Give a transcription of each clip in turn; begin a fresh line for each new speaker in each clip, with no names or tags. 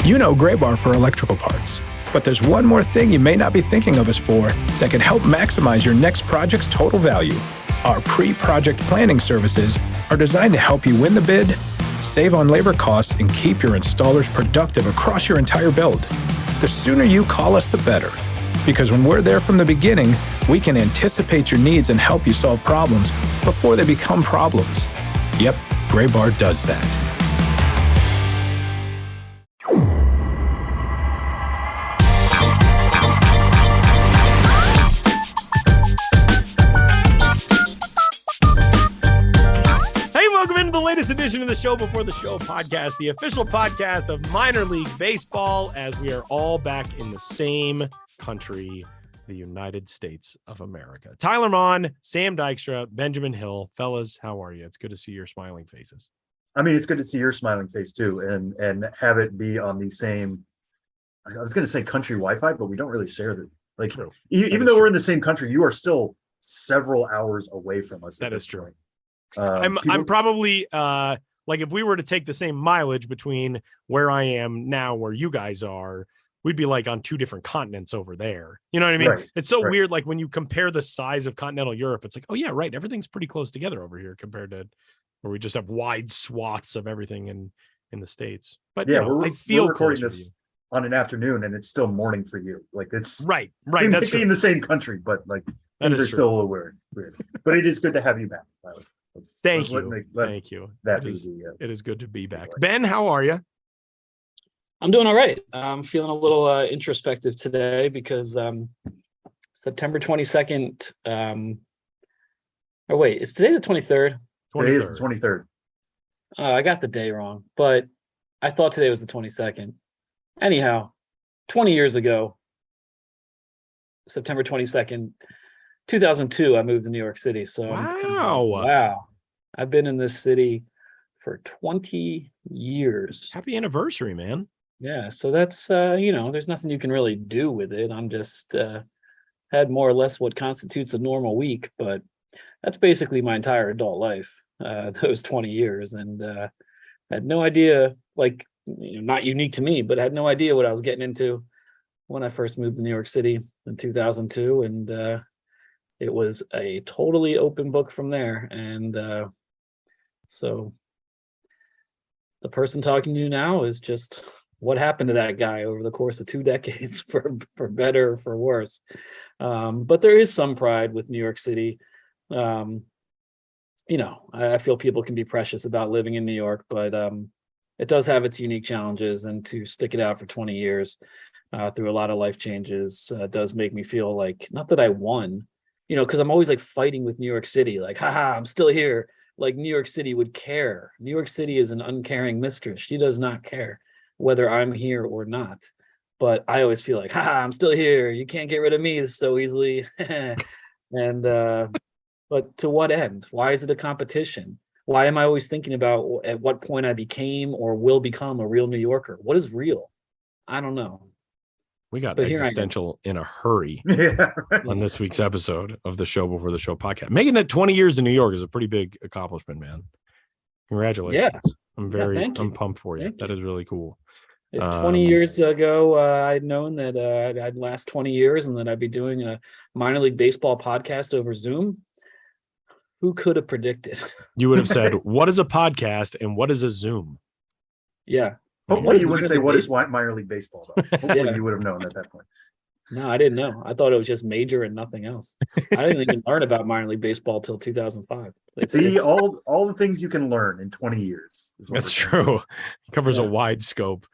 You know Gray Bar for electrical parts, but there's one more thing you may not be thinking of us for that can help maximize your next project's total value. Our pre-project planning services are designed to help you win the bid, save on labor costs, and keep your installers productive across your entire build. The sooner you call us, the better. Because when we're there from the beginning, we can anticipate your needs and help you solve problems before they become problems. Yep, Gray Bar does that.
Latest edition of the Show Before the Show podcast, the official podcast of minor league baseball, as we are all back in the same country, the United States of America. Tyler Mon, Sam Dykstra, Benjamin Hill. Fellas, how are you? It's good to see your smiling faces.
I mean, it's good to see your smiling face too, and have it be on the same, I was going to say country Wi-Fi, but we don't really share that. Like, even though we're in the same country, you are still several hours away from us.
That is true. I'm probably like, if we were to take the same mileage between where I am now, where you guys are, we'd be like on two different continents over there. You know what I mean?
Right,
it's so weird. Like when you compare the size of continental Europe, it's like, oh yeah, right. Everything's pretty close together over here compared to where we just have wide swaths of everything in the States. But yeah,
I feel we're recording this on an afternoon and it's still morning for you. Like it's
right.
That's in the same country, but like things are still a little weird. But it is good to have you back, Tyler.
Thank you. It is good to be back. Ben, how are you?
I'm doing all right. I'm feeling a little introspective today because September 22nd. Is today the 23rd?
Today is the 23rd.
I got the day wrong, but I thought today was the 22nd. Anyhow, 20 years ago, September 22nd, 2002, I moved to New York City. So wow. I've been in this city for 20 years.
Happy anniversary, man.
Yeah. So that's, there's nothing you can really do with it. I'm just had more or less what constitutes a normal week, but that's basically my entire adult life, those 20 years. And had no idea, like, not unique to me, but I had no idea what I was getting into when I first moved to New York City in 2002. And, it was a totally open book from there. And so the person talking to you now is just what happened to that guy over the course of 2 decades, for better or for worse. But there is some pride with New York City. I feel people can be precious about living in New York, but it does have its unique challenges. And to stick it out for 20 years through a lot of life changes does make me feel like, not that I won, because I'm always like fighting with New York City, like, haha, I'm still here. Like New York City would care. New York City is an uncaring mistress. She does not care whether I'm here or not. But I always feel like, haha, I'm still here. You can't get rid of me so easily. And, but to what end? Why is it a competition? Why am I always thinking about at what point I became or will become a real New Yorker? What is real? I don't know.
We got existential in a hurry on this week's episode of the Show Before the Show podcast. Making it 20 years in New York is a pretty big accomplishment, man. Congratulations.
Yeah.
I'm pumped for you. That is really cool.
If 20 years ago, I'd known that I'd last 20 years and that I'd be doing a minor league baseball podcast over Zoom, who could have predicted?
You would have said, what is a podcast and what is a Zoom?
Yeah.
Hopefully you wouldn't say what is minor league baseball, though. Hopefully you would have known at that point.
No, I didn't know. I thought it was just major and nothing else. I didn't even learn about minor league baseball till 2005.
All the things you can learn in 20 years.
That's true. It covers a wide scope.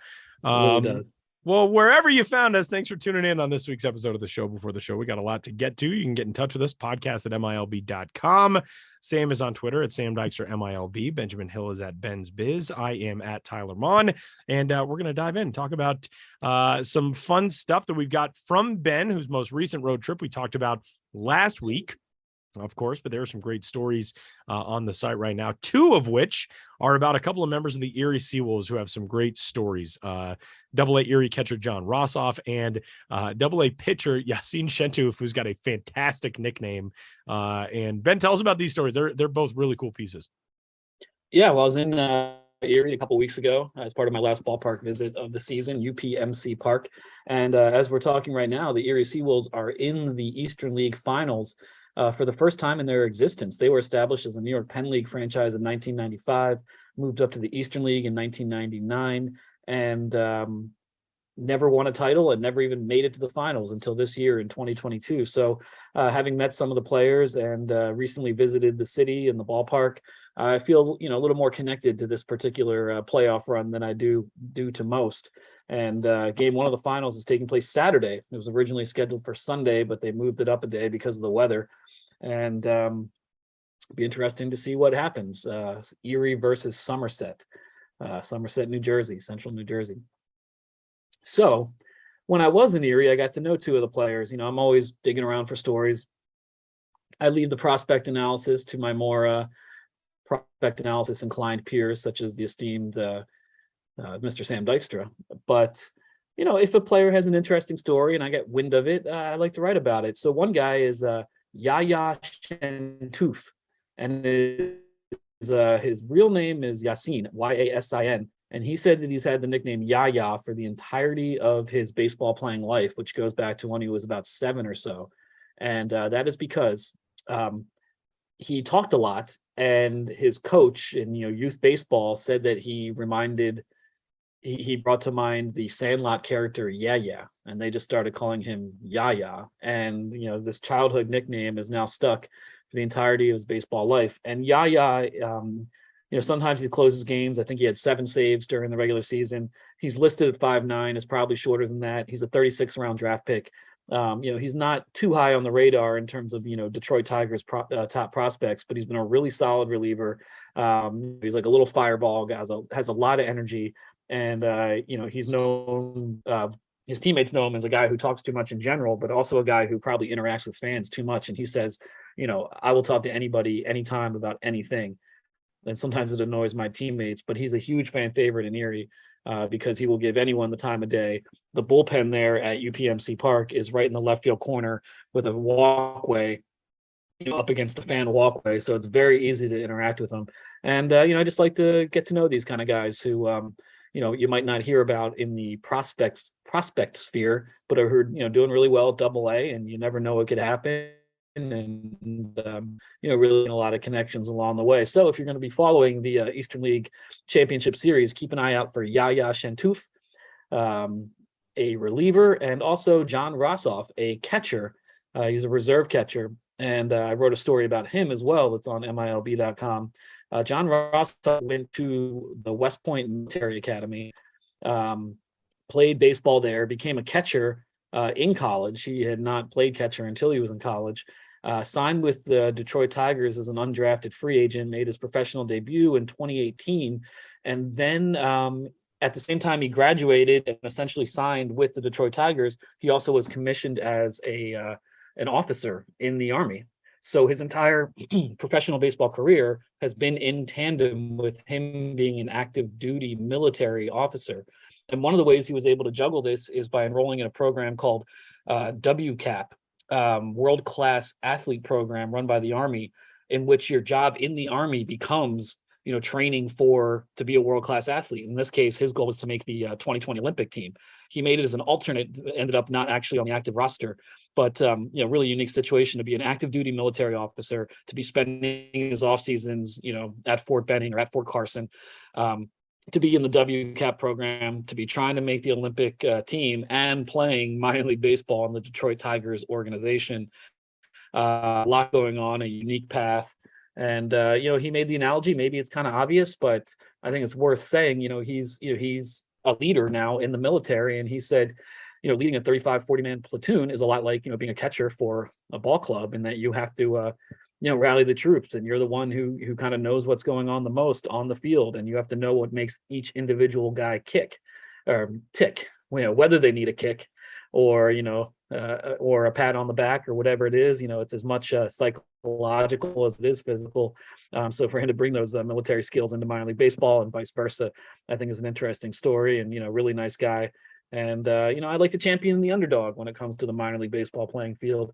It really does.
Well, wherever you found us, thanks for tuning in on this week's episode of the Show Before the Show. We got a lot to get to. You can get in touch with us, podcast@milb.com. Sam is on Twitter at Sam Dykstra MILB. Benjamin Hill is at Ben's Biz. I am at Tyler Mon. And we're going to dive in and talk about some fun stuff that we've got from Ben, whose most recent road trip we talked about last week. of course, but there are some great stories on the site right now, two of which are about a couple of members of the Erie Seawolves who have some great stories. Double-A Erie catcher John Rossoff and Double-A pitcher Yasin Shentuf, who's got a fantastic nickname. And Ben, tell us about these stories. They're both really cool pieces.
Yeah, well, I was in Erie a couple weeks ago as part of my last ballpark visit of the season, UPMC Park. And as we're talking right now, the Erie Seawolves are in the Eastern League Finals for the first time in their existence. They were established as a New York Penn League franchise in 1995, moved up to the Eastern League in 1999, and never won a title and never even made it to the finals until this year in 2022. So having met some of the players and recently visited the city and the ballpark, I feel, a little more connected to this particular playoff run than I do to most. And game one of the finals is taking place Saturday. It was originally scheduled for Sunday, but they moved it up a day because of the weather. And be interesting to see what happens. Erie versus Somerset, New Jersey, Central New Jersey. So when I was in Erie, I got to know two of the players. I'm always digging around for stories. I leave the prospect analysis to my more prospect analysis inclined peers, such as the esteemed Mr. Sam Dykstra. But, if a player has an interesting story and I get wind of it, I like to write about it. So one guy is Yaya Shentouf, and his real name is Yasin, Yasin. And he said that he's had the nickname Yaya for the entirety of his baseball playing life, which goes back to when he was about 7 or so. And that is because he talked a lot, and his coach in youth baseball said that he brought to mind the Sandlot character Yaya, and they just started calling him Yaya. And this childhood nickname is now stuck for the entirety of his baseball life. And Yaya, sometimes he closes games. I think he had 7 saves during the regular season. He's listed at 5'9", is probably shorter than that. He's a 36th round draft pick. He's not too high on the radar in terms of, Detroit Tigers top prospects, but he's been a really solid reliever. He's like a little fireball, has a lot of energy. And, he's known, his teammates know him as a guy who talks too much in general, but also a guy who probably interacts with fans too much. And he says, I will talk to anybody, anytime about anything. And sometimes it annoys my teammates, but he's a huge fan favorite in Erie because he will give anyone the time of day. The bullpen there at UPMC Park is right in the left field corner with a walkway, up against the fan walkway. So it's very easy to interact with them. And, I just like to get to know these kind of guys who, you might not hear about in the prospect sphere, but are doing really well at Double-A, and you never know what could happen. And really a lot of connections along the way. So if you're going to be following the Eastern League Championship Series, keep an eye out for Yaya Shentouf, a reliever, and also John Rossoff, a catcher. He's a reserve catcher, and I wrote a story about him as well that's on MILB.com. John Rossoff went to the West Point Military Academy, played baseball there, became a catcher in college. He had not played catcher until he was in college. Signed with the Detroit Tigers as an undrafted free agent, made his professional debut in 2018. And then at the same time he graduated and essentially signed with the Detroit Tigers, he also was commissioned as an officer in the Army. So his entire professional baseball career has been in tandem with him being an active duty military officer. And one of the ways he was able to juggle this is by enrolling in a program called WCAP, World Class Athlete Program, run by the Army, in which your job in the Army becomes, training to be a world-class athlete. In this case, his goal was to make the 2020 Olympic team. He made it as an alternate, ended up not actually on the active roster, but really unique situation to be an active duty military officer, to be spending his off seasons, at Fort Benning or at Fort Carson, to be in the WCAP program, to be trying to make the Olympic team, and playing minor league baseball in the Detroit Tigers organization. A lot going on, a unique path. And, he made the analogy, maybe it's kind of obvious, but I think it's worth saying, he's a leader now in the military. And he said, leading a 35, 40-man platoon is a lot like, being a catcher for a ball club, and that you have to, rally the troops, and you're the one who kind of knows what's going on the most on the field, and you have to know what makes each individual guy tick, whether they need a kick or a pat on the back or whatever it is. It's as much psychological as it is physical. So for him to bring those military skills into minor league baseball and vice versa, I think is an interesting story, and really nice guy. And I like to champion the underdog when it comes to the minor league baseball playing field.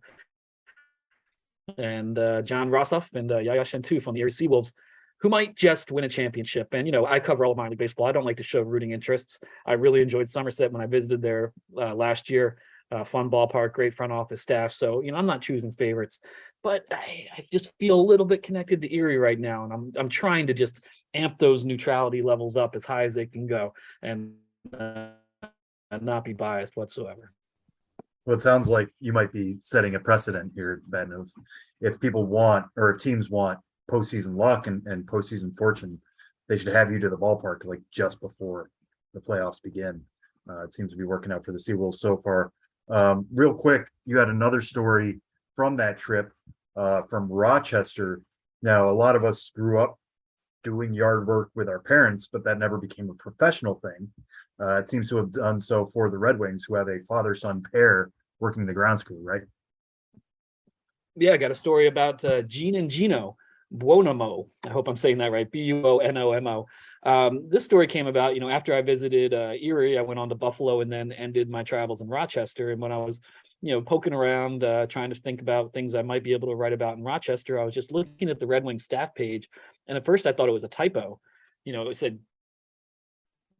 And John Rossoff and Yaya Shentouf on the Erie Seawolves, who might just win a championship. And, I cover all of minor league baseball. I don't like to show rooting interests. I really enjoyed Somerset when I visited there last year. Fun ballpark, great front office staff. So, I'm not choosing favorites, but I just feel a little bit connected to Erie right now. And I'm trying to just amp those neutrality levels up as high as they can go and not be biased whatsoever.
Well, it sounds like you might be setting a precedent here, Ben, of if people want, or if teams want postseason luck and postseason fortune, they should have you to the ballpark like just before the playoffs begin. It seems to be working out for the Seawolves so far. Real quick, you had another story from that trip from Rochester. Now, a lot of us grew up doing yard work with our parents, but that never became a professional thing. It seems to have done so for the Red Wings, who have a father-son pair working the grounds crew, right?
Yeah, I got a story about Gene and Gino Buonomo. I hope I'm saying that right. Buonomo. This story came about, after I visited Erie. I went on to Buffalo and then ended my travels in Rochester. And when I was, poking around, trying to think about things I might be able to write about in Rochester, I was just looking at the Red Wings staff page. And at first I thought it was a typo. It said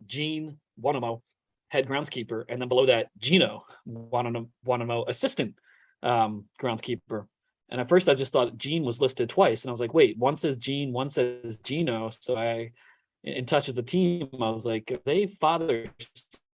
Gene Buonomo, head groundskeeper. And then below that, Gino Buonomo, assistant groundskeeper. And at first I just thought Gene was listed twice. And I was like, wait, one says Gene, one says Gino. So in touch with the team, I was like, are they father,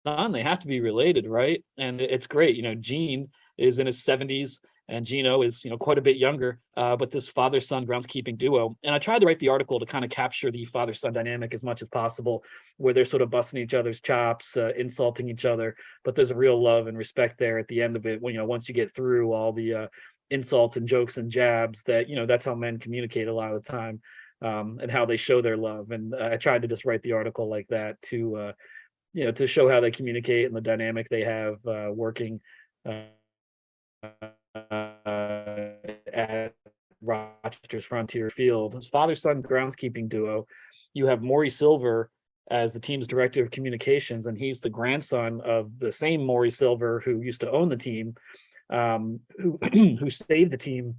son? They have to be related, right? And it's great. Gene is in his 70s and Gino is, quite a bit younger, but this father-son groundskeeping duo. And I tried to write the article to kind of capture the father-son dynamic as much as possible, where they're sort of busting each other's chops, insulting each other, but there's a real love and respect there at the end of it. When, once you get through all the insults and jokes and jabs, that, that's how men communicate a lot of the time, and how they show their love. And I tried to just write the article like that to, to show how they communicate and the dynamic they have working at Rochester's Frontier Field. His father-son groundskeeping duo. You have Maury Silver as the team's director of communications, and he's the grandson of the same Maury Silver who used to own the team, who saved the team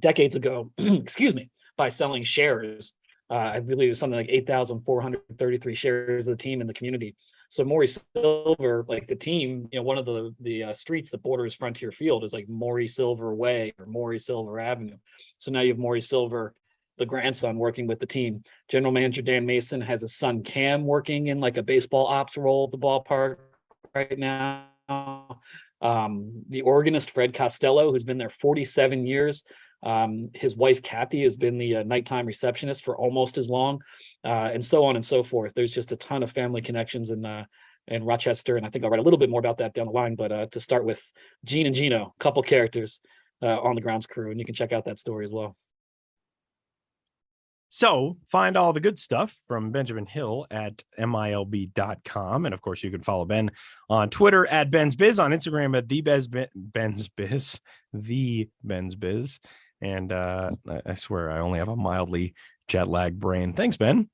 decades ago, excuse me, by selling shares. I believe it was something like 8,433 shares of the team in the community. So Maury Silver, like the team, one of the streets that borders Frontier Field is like Maury Silver Way or Maury Silver Avenue. So now you have Maury Silver, the grandson, working with the team. General manager Dan Mason has his son Cam working in like a baseball ops role at the ballpark right now. The organist Fred Costello, who's been there 47 years. His wife Kathy has been the nighttime receptionist for almost as long, and so on and so forth. There's just a ton of family connections in Rochester, and I think I'll write a little bit more about that down the line. But to start with, Gene and Gino, couple characters on the grounds crew, and you can check out that story as well.
So find all the good stuff from Benjamin Hill at MILB.com. And of course, you can follow Ben on Twitter at Ben's Biz, on Instagram at Ben's Biz. And I swear I only have a mildly jet lag brain. Thanks, Ben.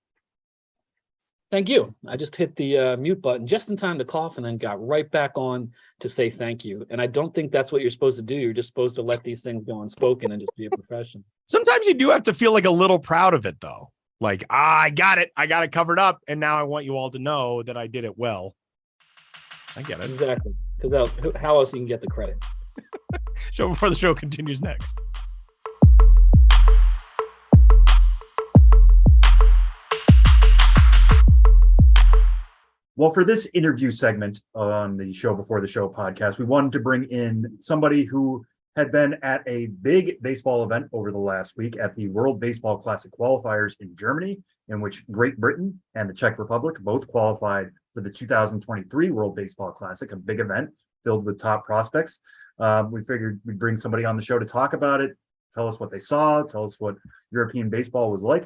Thank you. I just hit the mute button just in time to cough and then got right back on to say thank you. And I don't think that's what you're supposed to do. You're just supposed to let these things go unspoken and just be a professional.
Sometimes you do have to feel like a little proud of it, though. Like, I got it covered up. And now I want you all to know that I did it well. I get it.
Exactly. Because how else you can get the credit?
Show before the show continues next.
Well, for this interview segment on the Show Before the Show podcast, we wanted to bring in somebody who had been at a big baseball event over the last week at the World Baseball Classic qualifiers in Germany, in which Great Britain and the Czech Republic both qualified for the 2023 World Baseball Classic, a big event filled with top prospects. We figured we'd bring somebody on the show to talk about it, tell us what they saw, tell us what European baseball was like.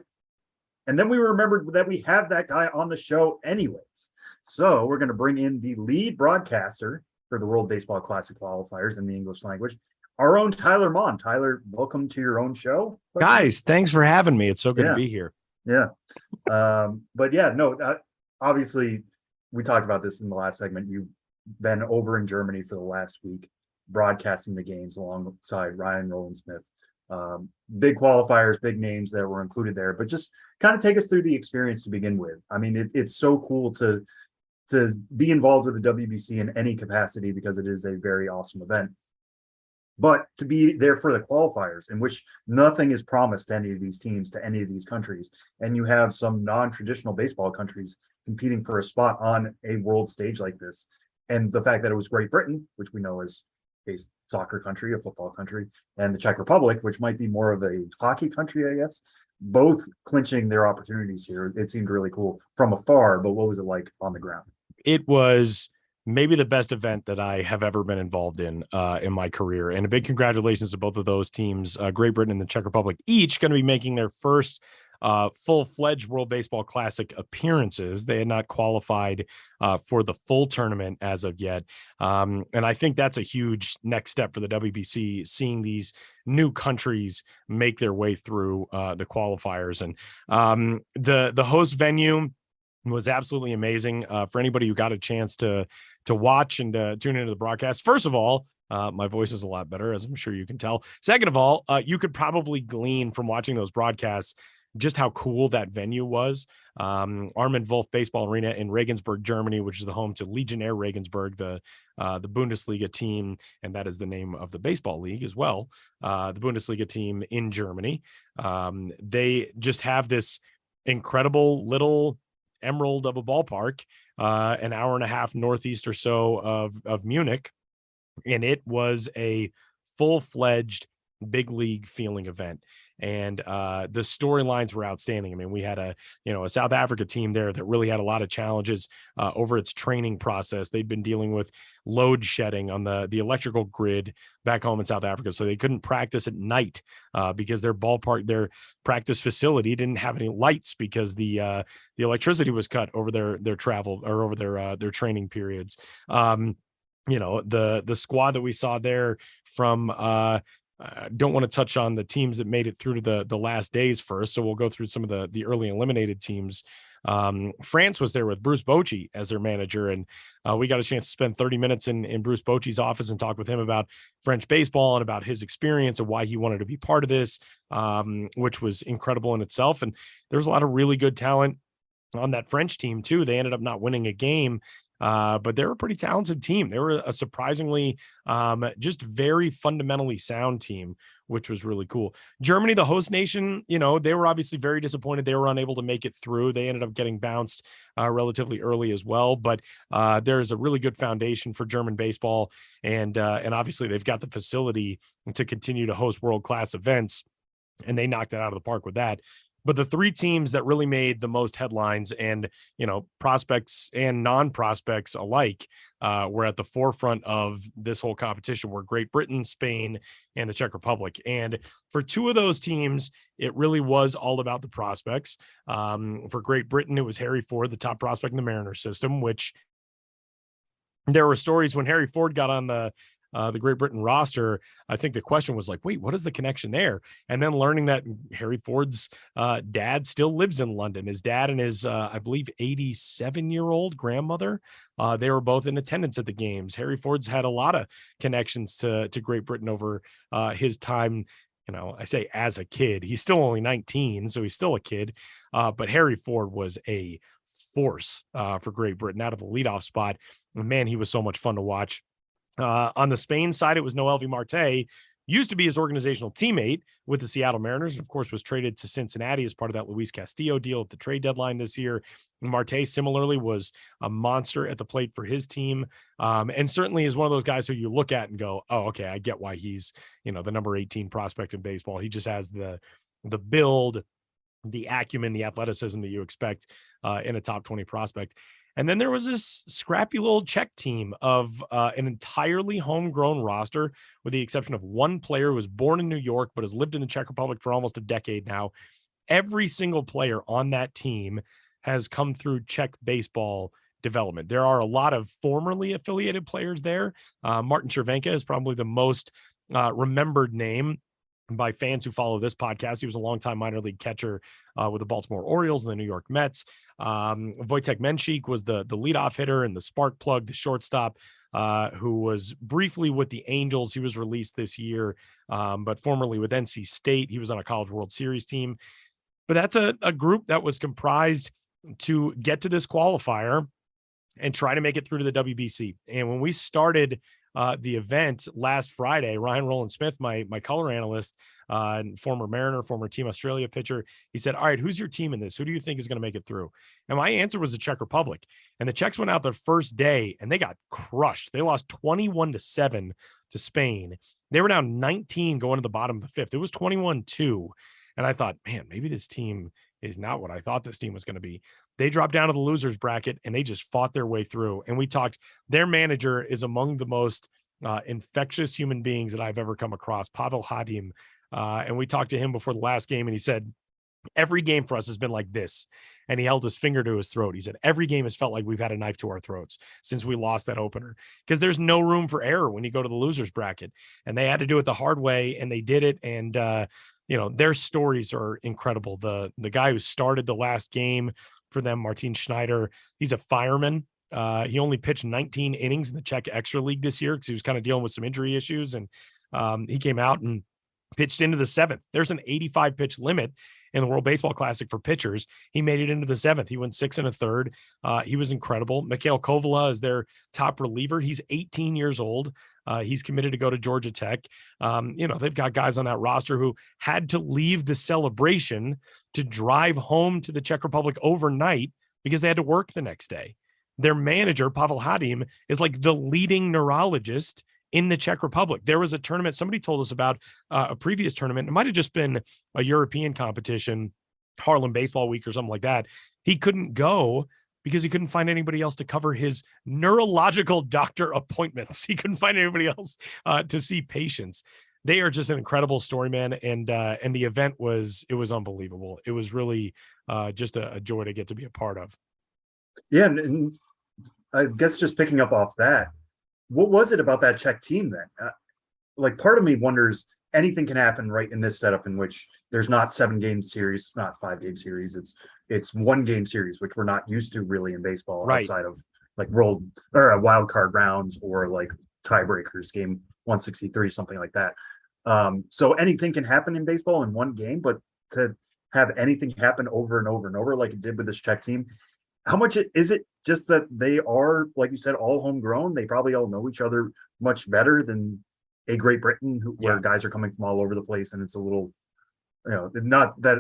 And then we remembered that we have that guy on the show anyways. So we're going to bring in the lead broadcaster for the World Baseball Classic qualifiers in the English language, our own Tyler Mon. Tyler, welcome to your own show.
Guys, thanks for having me. It's so good to be here.
Yeah. But yeah, no, obviously we talked about this in the last segment. You've been over in Germany for the last week, broadcasting the games alongside Ryan Rowland-Smith Big qualifiers, big names that were included there, but just kind of take us through the experience to begin with. I mean, it's so cool to be involved with the WBC in any capacity because it is a very awesome event. But to be there for the qualifiers, in which nothing is promised to any of these teams, to any of these countries, and you have some non-traditional baseball countries competing for a spot on a world stage like this, and the fact that it was Great Britain, which we know is a soccer country, a football country, and the Czech Republic, which might be more of a hockey country, I guess, both clinching their opportunities here. It seemed really cool from afar, but what was it like on the ground?
It was maybe the best event that I have ever been involved in my career. And a big congratulations to both of those teams, Great Britain and the Czech Republic, each going to be making their first full-fledged World Baseball Classic appearances. They had not qualified for the full tournament as of yet. And I think that's a huge next step for the WBC, seeing these new countries make their way through the qualifiers. And the host venue was absolutely amazing for anybody who got a chance to watch and tune into the broadcast. First of all, my voice is a lot better, as I'm sure you can tell. Second of all, you could probably glean from watching those broadcasts just how cool that venue was. Armin Wolf Baseball Arena in Regensburg, Germany, which is the home to Legionnaire Regensburg, the Bundesliga team, and that is the name of the baseball league as well. The Bundesliga team in Germany. They just have this incredible little emerald of a ballpark, an hour and a half northeast or so of Munich, and it was a full-fledged big league feeling event. And the storylines were outstanding. I mean, we had a South Africa team there that really had a lot of challenges over its training process. They'd been dealing with load shedding on the electrical grid back home in South Africa, so they couldn't practice at night because their practice facility didn't have any lights because the electricity was cut over their travel or over their training periods. The squad that we saw there from don't want to touch on the teams that made it through to the last days first. So we'll go through some of the early eliminated teams. France was there with Bruce Bochy as their manager. And we got a chance to spend 30 minutes in Bruce Bochy's office and talk with him about French baseball and about his experience and why he wanted to be part of this, which was incredible in itself. And there was a lot of really good talent on that French team too. They ended up not winning a game, but they were a pretty talented team. They were a surprisingly just very fundamentally sound team, which was really cool. Germany, the host nation, they were obviously very disappointed. They were unable to make it through. They ended up getting bounced relatively early as well. But there's a really good foundation for German baseball. And obviously they've got the facility to continue to host world-class events. And they knocked it out of the park with that. But the three teams that really made the most headlines and, prospects and non-prospects alike were at the forefront of this whole competition were Great Britain, Spain, and the Czech Republic. And for two of those teams, it really was all about the prospects. For Great Britain, it was Harry Ford, the top prospect in the Mariners system, which there were stories when Harry Ford got on the Great Britain roster. I think the question was like, wait, what is the connection there? And then learning that Harry Ford's dad still lives in London. His dad and his, I believe, 87-year-old grandmother, they were both in attendance at the games. Harry Ford's had a lot of connections to Great Britain over his time. I say as a kid, he's still only 19, so he's still a kid. But Harry Ford was a force for Great Britain out of the leadoff spot. And man, he was so much fun to watch. On the Spain side, it was Noelvi Marte, used to be his organizational teammate with the Seattle Mariners, and of course was traded to Cincinnati as part of that Luis Castillo deal at the trade deadline this year. Marte similarly was a monster at the plate for his team, and certainly is one of those guys who you look at and go, oh, okay, I get why he's the number 18 prospect in baseball. He just has the build, the acumen, the athleticism that you expect in a top 20 prospect. And then there was this scrappy little Czech team of an entirely homegrown roster, with the exception of one player who was born in New York but has lived in the Czech Republic for almost a decade now. Every single player on that team has come through Czech baseball development. There are a lot of formerly affiliated players there. Martin Červenka is probably the most remembered name by fans who follow this podcast. He was a longtime minor league catcher with the Baltimore Orioles and the New York Mets. Wojtek Menchik was the leadoff hitter and the spark plug, the shortstop who was briefly with the Angels. He was released this year, but formerly with NC State. He was on a College World Series team. But that's a group that was comprised to get to this qualifier and try to make it through to the WBC. And when we started the event last Friday, Ryan Roland Smith, my color analyst, and former Mariner, former Team Australia pitcher, he said, all right, who's your team in this? Who do you think is going to make it through? And my answer was the Czech Republic. And the Czechs went out the first day and they got crushed. They lost 21-7 to Spain. They were down 19 going to the bottom of the fifth. It was 21-2. And I thought, man, maybe this team is not what I thought this team was going to be. They dropped down to the losers bracket and they just fought their way through. And we talked, their manager is among the most infectious human beings that I've ever come across, Pavel Hadim. And we talked to him before the last game and he said, every game for us has been like this. And he held his finger to his throat. He said, every game has felt like we've had a knife to our throats since we lost that opener, because there's no room for error when you go to the losers bracket. And they had to do it the hard way and they did it. And, their stories are incredible. The guy who started the last game for them, Martin Schneider, he's a fireman. He only pitched 19 innings in the Czech Extra League this year because he was kind of dealing with some injury issues. And he came out and pitched into the seventh. There's an 85 pitch limit in the World Baseball Classic for pitchers. He made it into the seventh. He went 6 1/3. He was incredible. Mikhail Kovala is their top reliever. He's 18 years old. He's committed to go to Georgia Tech. They've got guys on that roster who had to leave the celebration to drive home to the Czech Republic overnight because they had to work the next day. Their manager, Pavel Hadim, is like the leading neurologist in the Czech Republic. There was a tournament, somebody told us about a previous tournament. It might have just been a European competition, Harlem Baseball Week or something like that. He couldn't go because he couldn't find anybody else to cover his neurological doctor appointments. He couldn't find anybody else to see patients. They are just an incredible story, man. And the event was unbelievable. It was really just a joy to get to be a part of.
Yeah. And I guess just picking up off that, what was it about that Czech team then? Part of me wonders, anything can happen right in this setup in which there's not 7-game series, not 5-game series. It's 1-game series, which we're not used to really in baseball, right, outside of like world or wild card rounds or like tiebreakers, game 163, something like that. So anything can happen in baseball in one game, but to have anything happen over and over and over like it did with this Czech team, how much is it just that they are, like you said, all homegrown? They probably all know each other much better than a Great Britain, where guys are coming from all over the place, and it's a little, not that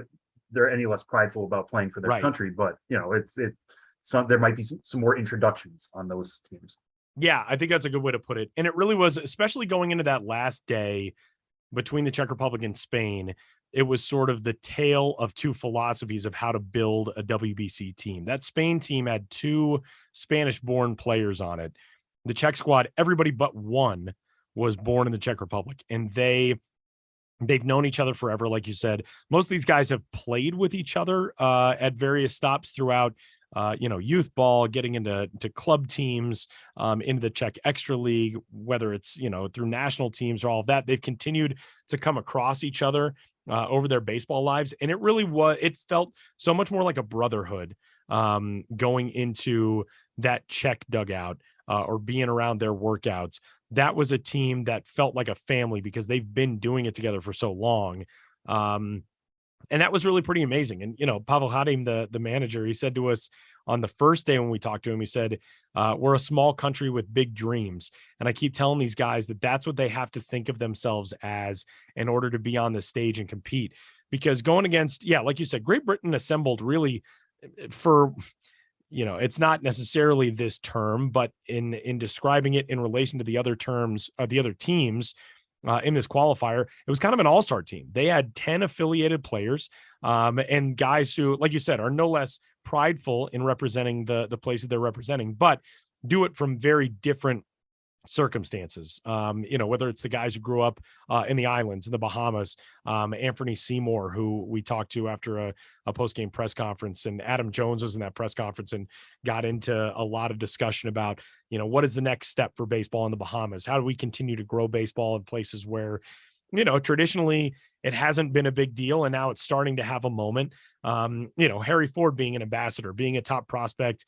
they're any less prideful about playing for their country, but there might be some more introductions on those teams.
Yeah, I think that's a good way to put it. And it really was, especially going into that last day between the Czech Republic and Spain, it was sort of the tale of two philosophies of how to build a WBC team. That Spain team had 2 Spanish-born players on it. The Czech squad, everybody but one was born in the Czech Republic, and they've known each other forever. Like you said, most of these guys have played with each other at various stops throughout, youth ball, getting into club teams, into the Czech Extra League, whether it's, through national teams or all of that. They've continued to come across each other over their baseball lives. And it felt so much more like a brotherhood going into that Czech dugout or being around their workouts. That was a team that felt like a family because they've been doing it together for so long. And that was really pretty amazing. And, Pavel Hadim, the manager, he said to us on the first day when we talked to him, he said, we're a small country with big dreams. And I keep telling these guys that that's what they have to think of themselves as in order to be on the stage and compete. Because going against, like you said, Great Britain assembled really for, it's not necessarily this term, but in describing it in relation to the other terms of the other teams, in this qualifier, it was kind of an all-star team. They had 10 affiliated players and guys who, like you said, are no less prideful in representing the places they're representing, but do it from very different circumstances. Whether it's the guys who grew up in the islands, in the Bahamas, Anthony Seymour, who we talked to after a post-game press conference, and Adam Jones was in that press conference and got into a lot of discussion about, what is the next step for baseball in the Bahamas? How do we continue to grow baseball in places where traditionally it hasn't been a big deal, and now it's starting to have a moment. Harry Ford being an ambassador, being a top prospect,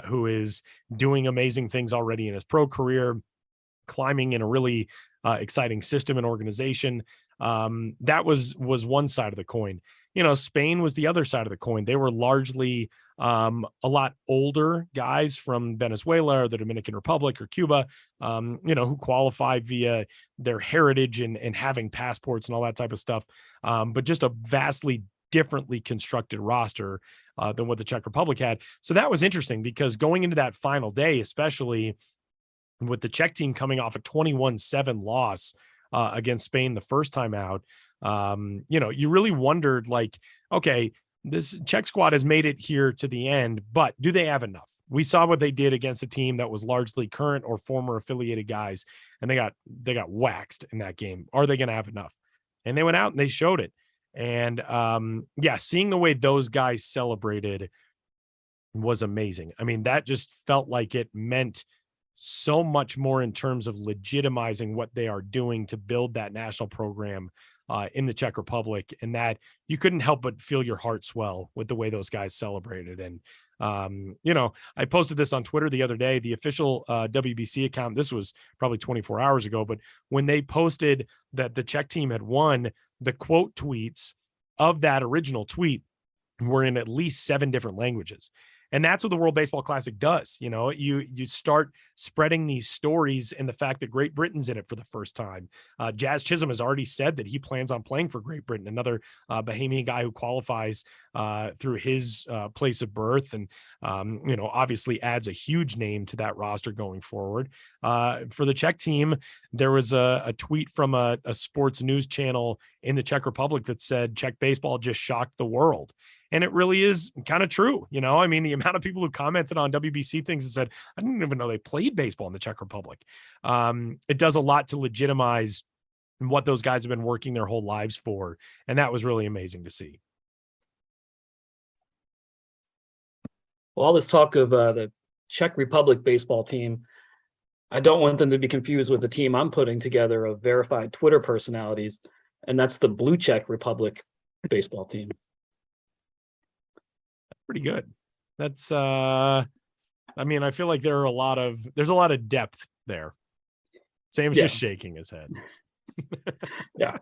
who is doing amazing things already in his pro career, climbing in a really exciting system and organization. That was one side of the coin. Spain was the other side of the coin. They were largely a lot older guys from Venezuela or the Dominican Republic or Cuba, who qualified via their heritage and having passports and all that type of stuff. But just a vastly differently constructed roster than what the Czech Republic had. So that was interesting, because going into that final day, especially with the Czech team coming off a 21-7 loss against Spain the first time out, you really wondered, like, okay, this Czech squad has made it here to the end, but do they have enough? We saw what they did against a team that was largely current or former affiliated guys, and they got waxed in that game. Are they going to have enough? And they went out and they showed it. And seeing the way those guys celebrated was amazing. I mean, that just felt like it meant so much more in terms of legitimizing what they are doing to build that national program in the Czech Republic, and that you couldn't help but feel your heart swell with the way those guys celebrated. And, I posted this on Twitter the other day, the official WBC account. This was probably 24 hours ago, but when they posted that the Czech team had won, the quote tweets of that original tweet were in at least 7 different languages. And that's what the World Baseball Classic does. You start spreading these stories, and the fact that Great Britain's in it for the first time. Jazz Chisholm has already said that he plans on playing for Great Britain, another Bahamian guy who qualifies through his place of birth, and obviously adds a huge name to that roster going forward. For the Czech team, there was a tweet from a sports news channel in the Czech Republic that said Czech baseball just shocked the world. And it really is kind of true. I mean, the amount of people who commented on WBC things and said, I didn't even know they played baseball in the Czech Republic. It does a lot to legitimize what those guys have been working their whole lives for. And that was really amazing to see.
Well, all this talk of the Czech Republic baseball team, I don't want them to be confused with the team I'm putting together of verified Twitter personalities. And that's the Blue Czech Republic baseball team.
Pretty good. That's I feel like there's a lot of depth there. Sam's just shaking his head.
Yeah.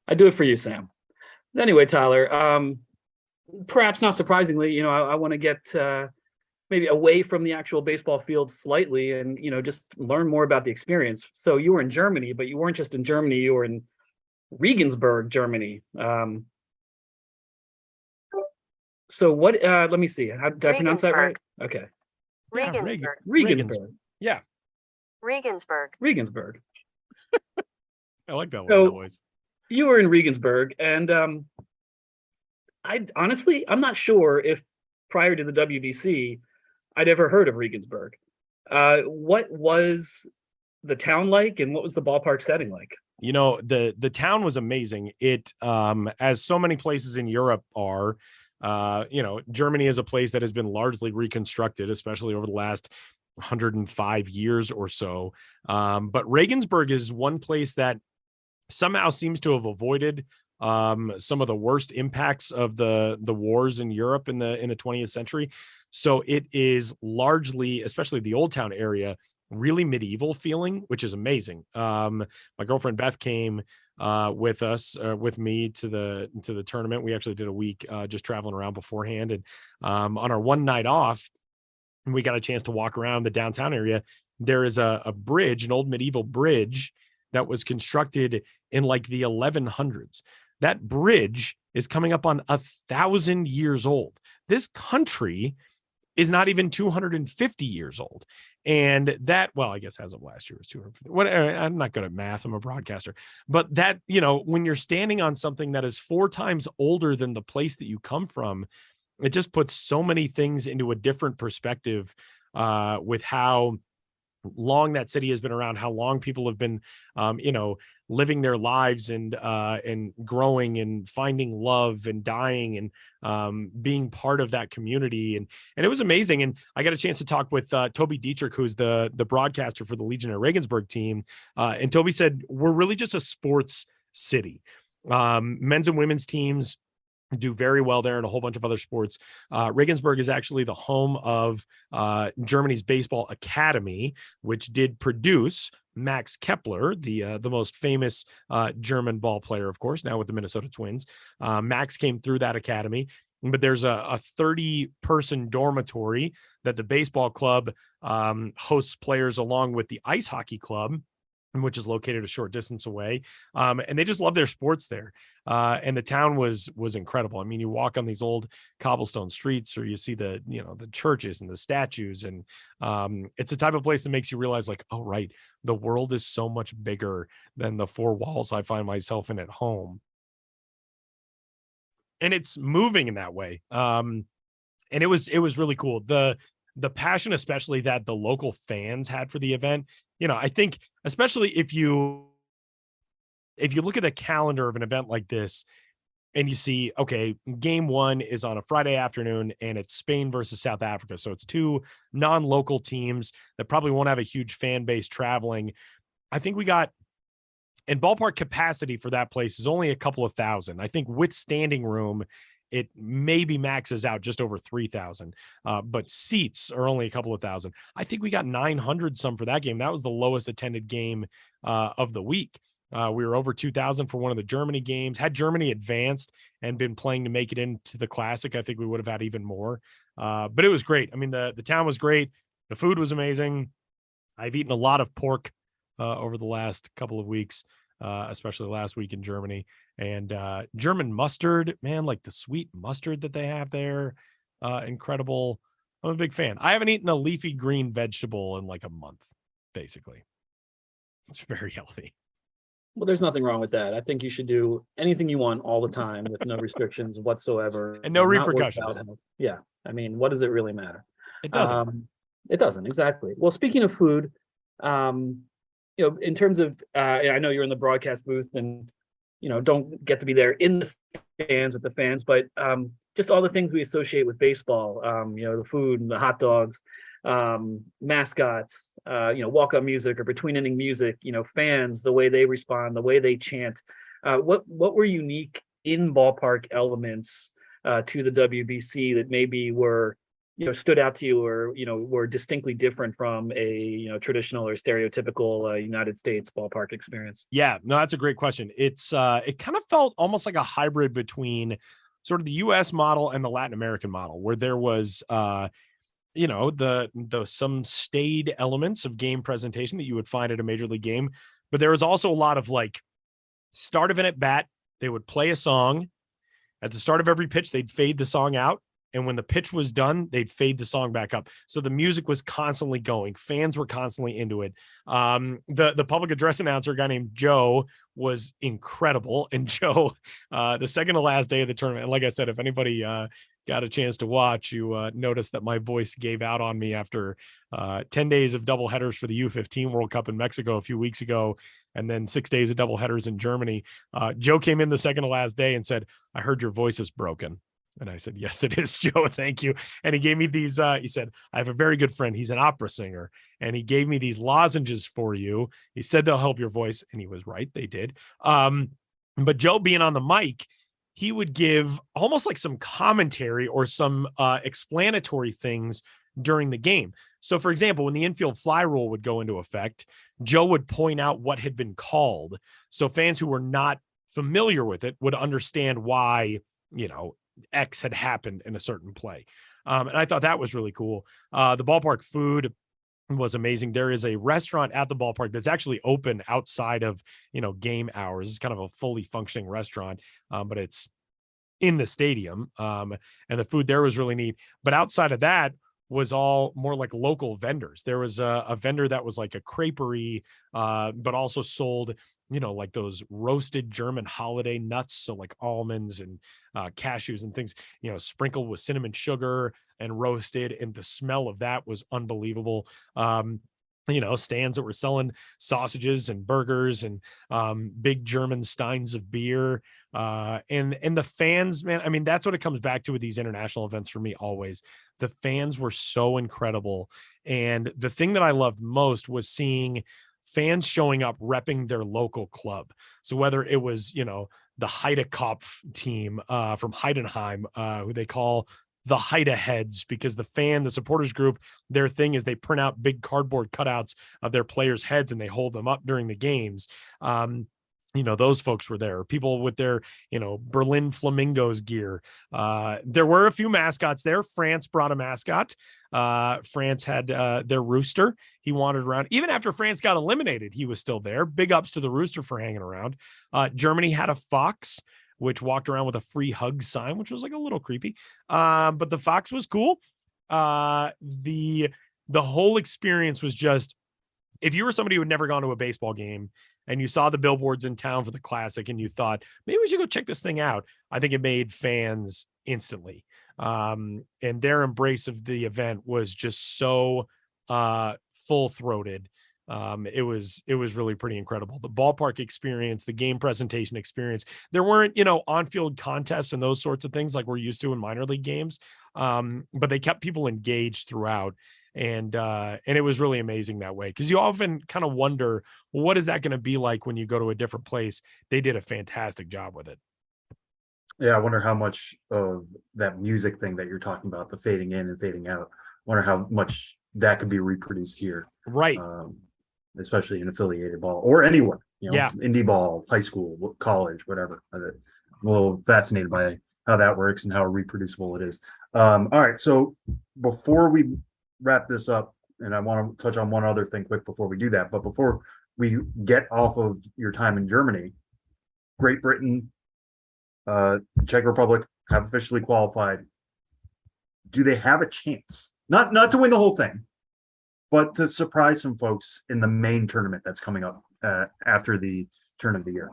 I do it for you, Sam. Anyway, Tyler, perhaps not surprisingly, I want to get maybe away from the actual baseball field slightly and, just learn more about the experience. So you were in Germany, but you weren't just in Germany, you were in Regensburg, Germany. So what, let me see. How did I pronounce that right? Okay.
Regensburg.
Regensburg.
Yeah.
Regensburg.
I like that one noise.
You were in Regensburg, and I'm not sure if prior to the WBC, I'd ever heard of Regensburg. What was the town like, and what was the ballpark setting like?
The town was amazing. It, as so many places in Europe are, Germany is a place that has been largely reconstructed, especially over the last 105 years or so. But Regensburg is one place that somehow seems to have avoided some of the worst impacts of the wars in Europe in the 20th century. So it is largely, especially the Old Town area, really medieval feeling, which is amazing. My girlfriend Beth came with me to the tournament. We actually did a week just traveling around beforehand, and on our one night off, we got a chance to walk around the downtown area. There is a bridge, an old medieval bridge that was constructed in like the 1100s. That bridge is coming up on 1,000 years old. This country is not even 250 years old. And that, well, I guess as of last year was 250. Whatever. I'm not good at math. I'm a broadcaster. But that, when you're standing on something that is 4 times older than the place that you come from, it just puts so many things into a different perspective with how long that city has been around, how long people have been, living their lives and growing and finding love and dying and being part of that community. And it was amazing. And I got a chance to talk with Toby Dietrich, who's the broadcaster for the Legion of Regensburg team. And Toby said, we're really just a sports city. Men's and women's teams do very well there, and a whole bunch of other sports. Regensburg is actually the home of Germany's baseball academy, which did produce Max Kepler, the most famous German ball player, of course, now with the Minnesota Twins. Max came through that academy, but there's a 30-person dormitory that the baseball club hosts players along with the ice hockey club, which is located a short distance away. And they just love their sports there. And the town was incredible. I mean, you walk on these old cobblestone streets, or you see the churches and the statues. And it's the type of place that makes you realize, like, oh, right, the world is so much bigger than the four walls I find myself in at home. And it's moving in that way. And it was really cool. The passion, especially that the local fans had for the event, I think, especially if you look at the calendar of an event like this and you see, okay, game one is on a Friday afternoon and it's Spain versus South Africa. So it's two non-local teams that probably won't have a huge fan base traveling. I think we got, and ballpark capacity for that place is only a couple of thousand. I think with standing room, it maybe maxes out just over 3,000, but seats are only a couple of thousand. I think we got 900 some for that game. That was the lowest attended game of the week. We were over 2,000 for one of the Germany games. Had Germany advanced and been playing to make it into the Classic, I think we would have had even more. But it was great. I mean, the town was great. The food was amazing. I've eaten a lot of pork over the last couple of weeks, especially last week in Germany. And German mustard, man, like the sweet mustard that they have there, incredible. I'm a big fan. I haven't eaten a leafy green vegetable in like a month, basically. It's very healthy.
Well, there's nothing wrong with that. I think you should do anything you want all the time with no restrictions whatsoever.
And no
not worry
repercussions.
about health. Yeah. I mean, what does it really matter?
It doesn't.
It doesn't, exactly. Well, speaking of food, in terms of, I know you're in the broadcast booth and, don't get to be there in the stands with the fans, but just all the things we associate with baseball, the food and the hot dogs, mascots, walk-up music or between inning music, fans, the way they respond, the way they chant. What were unique in ballpark elements to the WBC that maybe were, stood out to you or, were distinctly different from a, traditional or stereotypical United States ballpark experience? Yeah,
no, that's a great question. It kind of felt almost like a hybrid between sort of the US model and the Latin American model, where there was, some staid elements of game presentation that you would find at a major league game, but there was also a lot of like start of an at bat. They would play a song at the start of every pitch. They'd fade the song out. And when the pitch was done, they'd fade the song back up. So the music was constantly going. Fans were constantly into it. The public address announcer, a guy named Joe, was incredible. And Joe, the second to last day of the tournament, and like I said, if anybody got a chance to watch, you noticed that my voice gave out on me after 10 days of double headers for the U15 World Cup in Mexico a few weeks ago, and then 6 days of double headers in Germany. Joe came in the second to last day and said, "I heard your voice is broken." And I said, "Yes, it is, Joe. Thank you." And he gave me these, he said, "I have a very good friend. He's an opera singer. And he gave me these lozenges for you. He said they'll help your voice." And he was right. They did. But Joe being on the mic, he would give almost like some commentary or some explanatory things during the game. So for example, when the infield fly rule would go into effect, Joe would point out what had been called. So fans who were not familiar with it would understand why, X had happened in a certain play. And I thought that was really cool. The ballpark food was amazing. There is a restaurant at the ballpark that's actually open outside of, game hours. It's kind of a fully functioning restaurant, but it's in the stadium. And the food there was really neat. But outside of that was all more like local vendors. There was a vendor that was like a creperie, but also sold like those roasted German holiday nuts. So like almonds and cashews and things, sprinkled with cinnamon sugar and roasted. And the smell of that was unbelievable. stands that were selling sausages and burgers and big German steins of beer. And the fans, man, I mean, that's what it comes back to with these international events for me always. The fans were so incredible. And the thing that I loved most was seeing fans showing up repping their local club. So whether it was, the Heidekopf team from Heidenheim, who they call the Haida Heads, because the supporters group, their thing is they print out big cardboard cutouts of their players' heads and they hold them up during the games. Those folks were there. People with their, Berlin Flamingos gear. There were a few mascots there. France brought a mascot. France had their rooster. He wandered around. Even after France got eliminated, he was still there. Big ups to the rooster for hanging around. Germany had a fox, which walked around with a free hug sign, which was like a little creepy. But the fox was cool. The whole experience was just, if you were somebody who had never gone to a baseball game and you saw the billboards in town for the Classic and you thought, maybe we should go check this thing out, I think it made fans instantly. And their embrace of the event was just so full-throated. It was really pretty incredible. The ballpark experience, the game presentation experience. There weren't, on-field contests and those sorts of things like we're used to in minor league games. But they kept people engaged throughout. And it was really amazing that way, because you often kind of wonder, well, what is that going to be like when you go to a different place? They did a fantastic job with it.
Yeah, I wonder how much of that music thing that you're talking about, the fading in and fading out, wonder how much that could be reproduced here.
Right.
Especially in affiliated ball or anywhere,
Yeah.
indie ball, high school, college, whatever. I'm a little fascinated by how that works and how reproducible it is. All right. So before we wrap this up, and I want to touch on one other thing quick before we do that, but before we get off of your time in Germany, Great Britain, Czech Republic have officially qualified. Do they have a chance? Not to win the whole thing, but to surprise some folks in the main tournament that's coming up after the turn of the year?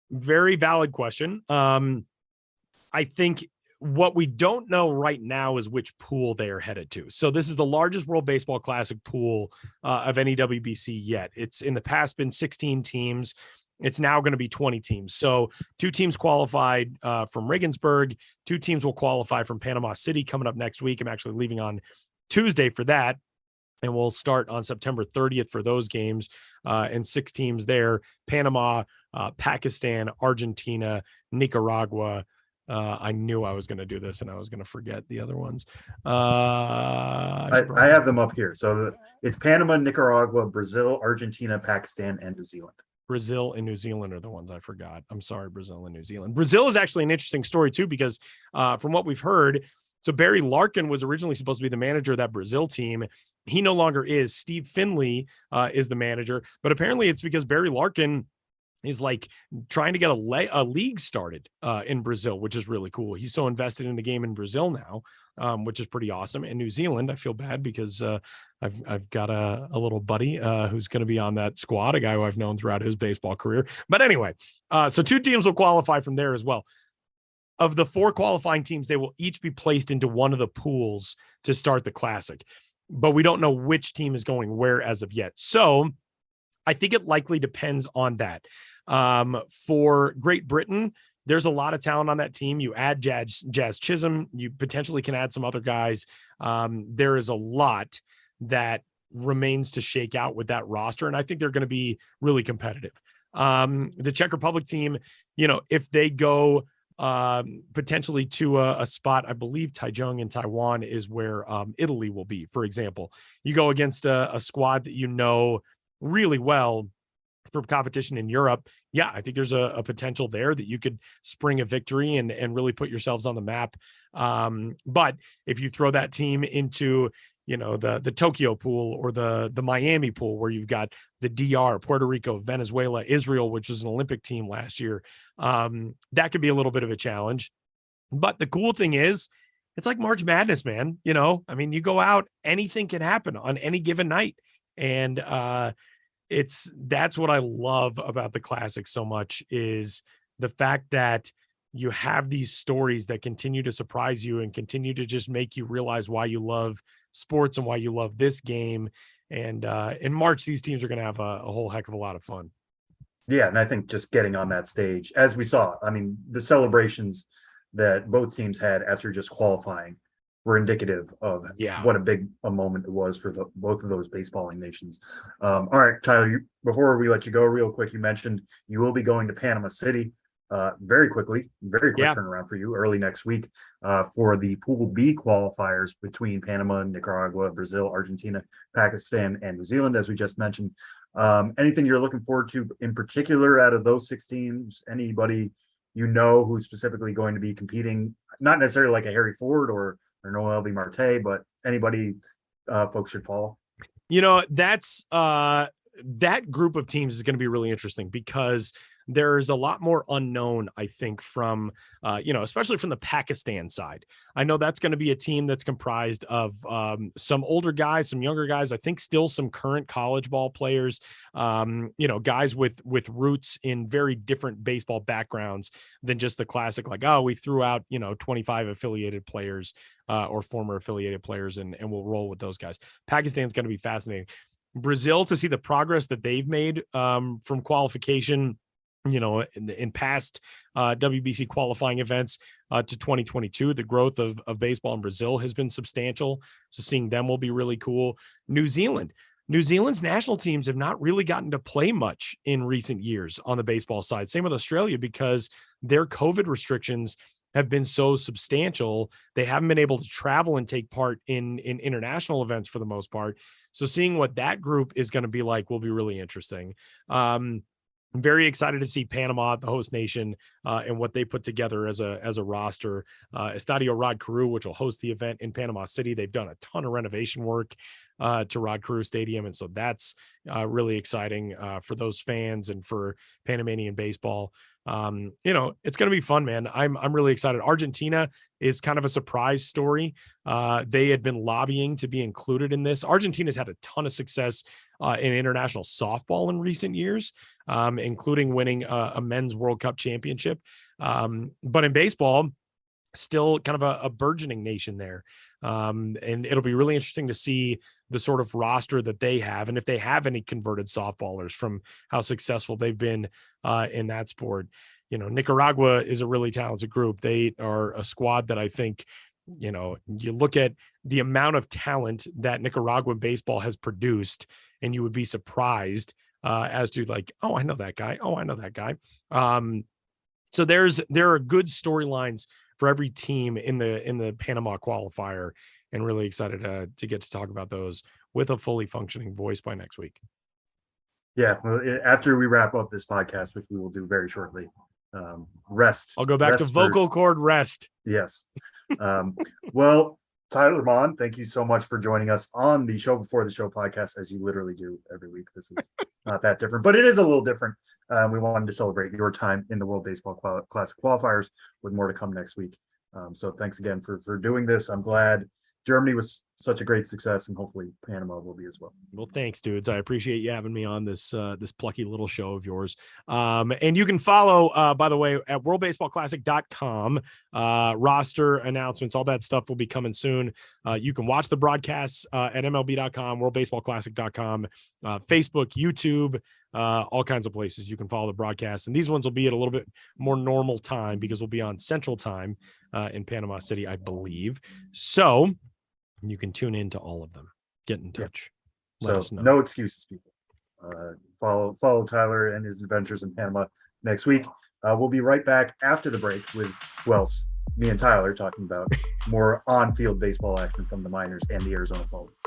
Very valid question. I think what we don't know right now is which pool they are headed to. So this is the largest World Baseball Classic pool of any WBC yet. It's in the past been 16 teams. It's now going to be 20 teams. So 2 teams qualified from Regensburg. 2 teams will qualify from Panama City coming up next week. I'm actually leaving on Tuesday for that. And we'll start on September 30th for those games. And 6 teams there: Panama, Pakistan, Argentina, Nicaragua. I knew I was going to do this and I was going to forget the other ones.
I have them up here. So it's Panama, Nicaragua, Brazil, Argentina, Pakistan, and New Zealand.
Brazil and New Zealand are the ones I forgot. I'm sorry, Brazil and New Zealand. Brazil is actually an interesting story too, because from what we've heard, so Barry Larkin was originally supposed to be the manager of that Brazil team. He no longer is. Steve Finley is the manager, but apparently it's because Barry Larkin is like trying to get a league started in Brazil, which is really cool. He's so invested in the game in Brazil now, which is pretty awesome. And New Zealand, I feel bad because I've got a little buddy who's going to be on that squad, a guy who I've known throughout his baseball career. But anyway, so 2 teams will qualify from there as well. Of the 4 qualifying teams, they will each be placed into one of the pools to start the Classic, but we don't know which team is going where as of yet. So I think it likely depends on that. For Great Britain, there's a lot of talent on that team. You add Jazz Chisholm, you potentially can add some other guys. There is a lot that remains to shake out with that roster, and I think they're going to be really competitive. The Czech Republic team, if they go potentially to a spot, I believe Taichung in Taiwan is where Italy will be, for example. You go against a squad that really well from competition in Europe. Yeah, I think there's a potential there that you could spring a victory and really put yourselves on the map. But if you throw that team into, the Tokyo pool or the Miami pool, where you've got the DR, Puerto Rico, Venezuela, Israel, which was an Olympic team last year, that could be a little bit of a challenge. But the cool thing is, it's like March Madness, man. You go out, anything can happen on any given night. And that's what I love about the Classic so much, is the fact that you have these stories that continue to surprise you and continue to just make you realize why you love sports and why you love this game. And in March, these teams are going to have a whole heck of a lot of fun.
Yeah, and I think just getting on that stage, as we saw, I mean, the celebrations that both teams had after just qualifying were indicative of what a big a moment it was for both of those baseballing nations. All right, Tyler, before we let you go real quick, you mentioned you will be going to Panama City very quick turnaround for you early next week for the Pool B qualifiers between Panama, Nicaragua, Brazil, Argentina, Pakistan, and New Zealand, as we just mentioned. Anything you're looking forward to in particular out of those 6 teams? Anybody you know who's specifically going to be competing? Not necessarily like a Harry Ford or Noel B. Marte, but anybody folks should follow.
That's that group of teams is going to be really interesting because there's a lot more unknown, I think, from, especially from the Pakistan side. I know that's going to be a team that's comprised of some older guys, some younger guys, I think still some current college ball players, guys with roots in very different baseball backgrounds than just the classic, like, oh, we threw out, 25 affiliated players or former affiliated players and we'll roll with those guys. Pakistan's going to be fascinating. Brazil, to see the progress that they've made from qualification, in past WBC qualifying events to 2022, the growth of baseball in Brazil has been substantial. So seeing them will be really cool. New Zealand's national teams have not really gotten to play much in recent years on the baseball side. Same with Australia, because their COVID restrictions have been so substantial. They haven't been able to travel and take part in international events for the most part. So seeing what that group is going to be like will be really interesting. I'm very excited to see Panama, the host nation, and what they put together as a roster. Estadio Rod Carew, which will host the event in Panama City. They've done a ton of renovation work to Rod Carew Stadium, and so that's really exciting for those fans and for Panamanian baseball. It's going to be fun, man. I'm really excited. Argentina is kind of a surprise story. They had been lobbying to be included in this. Argentina's had a ton of success in international softball in recent years, including winning a men's World Cup championship. But in baseball, still kind of a burgeoning nation there. And it'll be really interesting to see the sort of roster that they have, and if they have any converted softballers from how successful they've been in that sport. Nicaragua is a really talented group. They are a squad that I think, you look at the amount of talent that Nicaraguan baseball has produced, and you would be surprised as to like, oh, I know that guy. Oh, I know that guy. So there are good storylines for every team in the Panama qualifier, and really excited to get to talk about those with a fully functioning voice by next week. Yeah.
Well, after we wrap up this podcast, which we will do very shortly, rest.
I'll go back to vocal cord rest.
Yes. Well, Tyler Mon, thank you so much for joining us on the Show Before the Show podcast, as you literally do every week. This is not that different, but it is a little different. We wanted to celebrate your time in the World Baseball Classic qualifiers, with more to come next week. So thanks again for doing this. I'm glad Germany was such a great success, and hopefully Panama will be as well.
Well, thanks, dudes. I appreciate you having me on this plucky little show of yours. And you can follow, by the way, at worldbaseballclassic.com, roster announcements, all that stuff will be coming soon. You can watch the broadcasts at MLB.com, worldbaseballclassic.com, Facebook, YouTube, all kinds of places you can follow the broadcasts. And these ones will be at a little bit more normal time, because we'll be on Central Time in Panama City, I believe. So you can tune in to all of them. Get in touch. Let us know.
No excuses, people. Follow Tyler and his adventures in Panama next week. We'll be right back after the break with, well, me and Tyler talking about more on-field baseball action from the minors and the Arizona Fall League.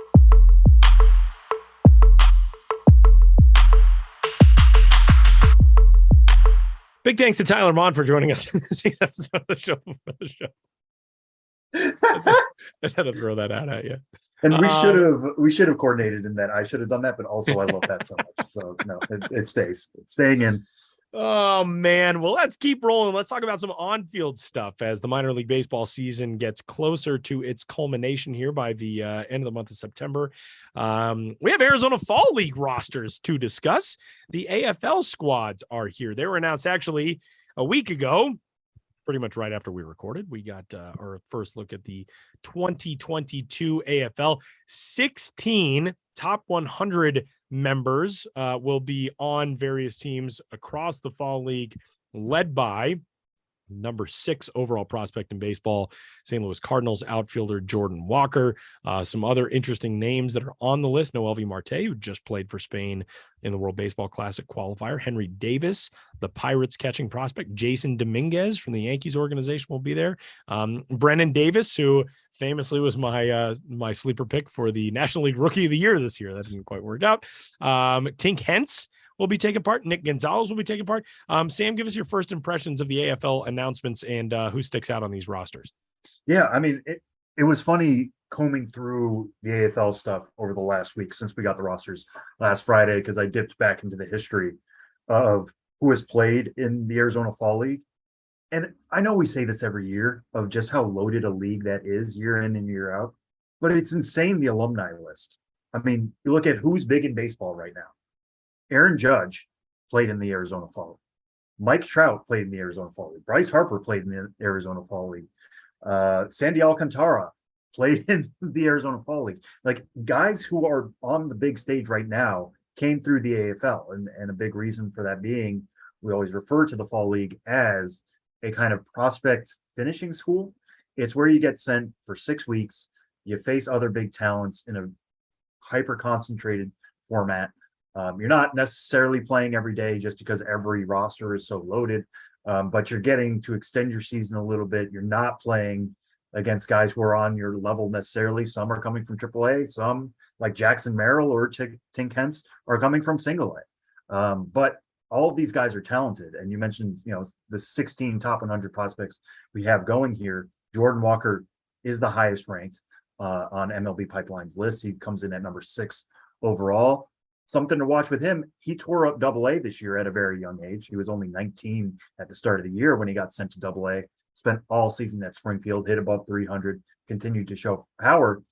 Big thanks to Tyler Mon for joining us in this week's episode of the Show Before the Show. I had to throw that out at you.
And we should have coordinated in that. I should have done that, but also I love that so much. So no, it stays. It's staying in.
Oh man. Well, let's keep rolling. Let's talk about some on-field stuff as the minor league baseball season gets closer to its culmination here by the end of the month of September. We have Arizona Fall League rosters to discuss. The AFL squads are here. They were announced actually a week ago. pretty much right after we recorded. We got our first look at the 2022 AFL. 16 top 100 members will be on various teams across the Fall League, led by number 6 overall prospect in baseball, St. Louis Cardinals outfielder Jordan Walker. Some other interesting names that are on the list: Noelvi Marte, who just played for Spain in the World Baseball Classic qualifier; Henry Davis, the Pirates catching prospect; Jason Dominguez from the Yankees organization will be there; Brennan Davis, who famously was my sleeper pick for the National League Rookie of the Year this year. That didn't quite work out. Tink Hence will be taking part. Nick Gonzalez will be taking part. Sam, give us your first impressions of the AFL announcements and who sticks out on these rosters.
Yeah, I mean, it was funny combing through the AFL stuff over the last week since we got the rosters last Friday, because I dipped back into the history of who has played in the Arizona Fall League. And I know we say this every year of just how loaded a league that is year in and year out, but it's insane, the alumni list. I mean, you look at who's big in baseball right now. Aaron Judge played in the Arizona Fall League. Mike Trout played in the Arizona Fall League. Bryce Harper played in the Arizona Fall League. Sandy Alcantara played in the Arizona Fall League. Like, guys who are on the big stage right now came through the AFL. And a big reason for that being, we always refer to the Fall League as a kind of prospect finishing school. It's where you get sent for 6 weeks. You face other big talents in a hyper concentrated format. You're not necessarily playing every day just because every roster is so loaded, but you're getting to extend your season a little bit. You're not playing against guys who are on your level necessarily. Some are coming from AAA. Some, like Jackson Merrill or Tink Hence, are coming from Single A. But all of these guys are talented. And you mentioned, the 16 top 100 prospects we have going here. Jordan Walker is the highest ranked on MLB Pipeline's list. He comes in at number 6 overall. Something to watch with him. He tore up AA this year at a very young age. He was only 19 at the start of the year when he got sent to AA. Spent all season at Springfield, hit above 300, continued to show power.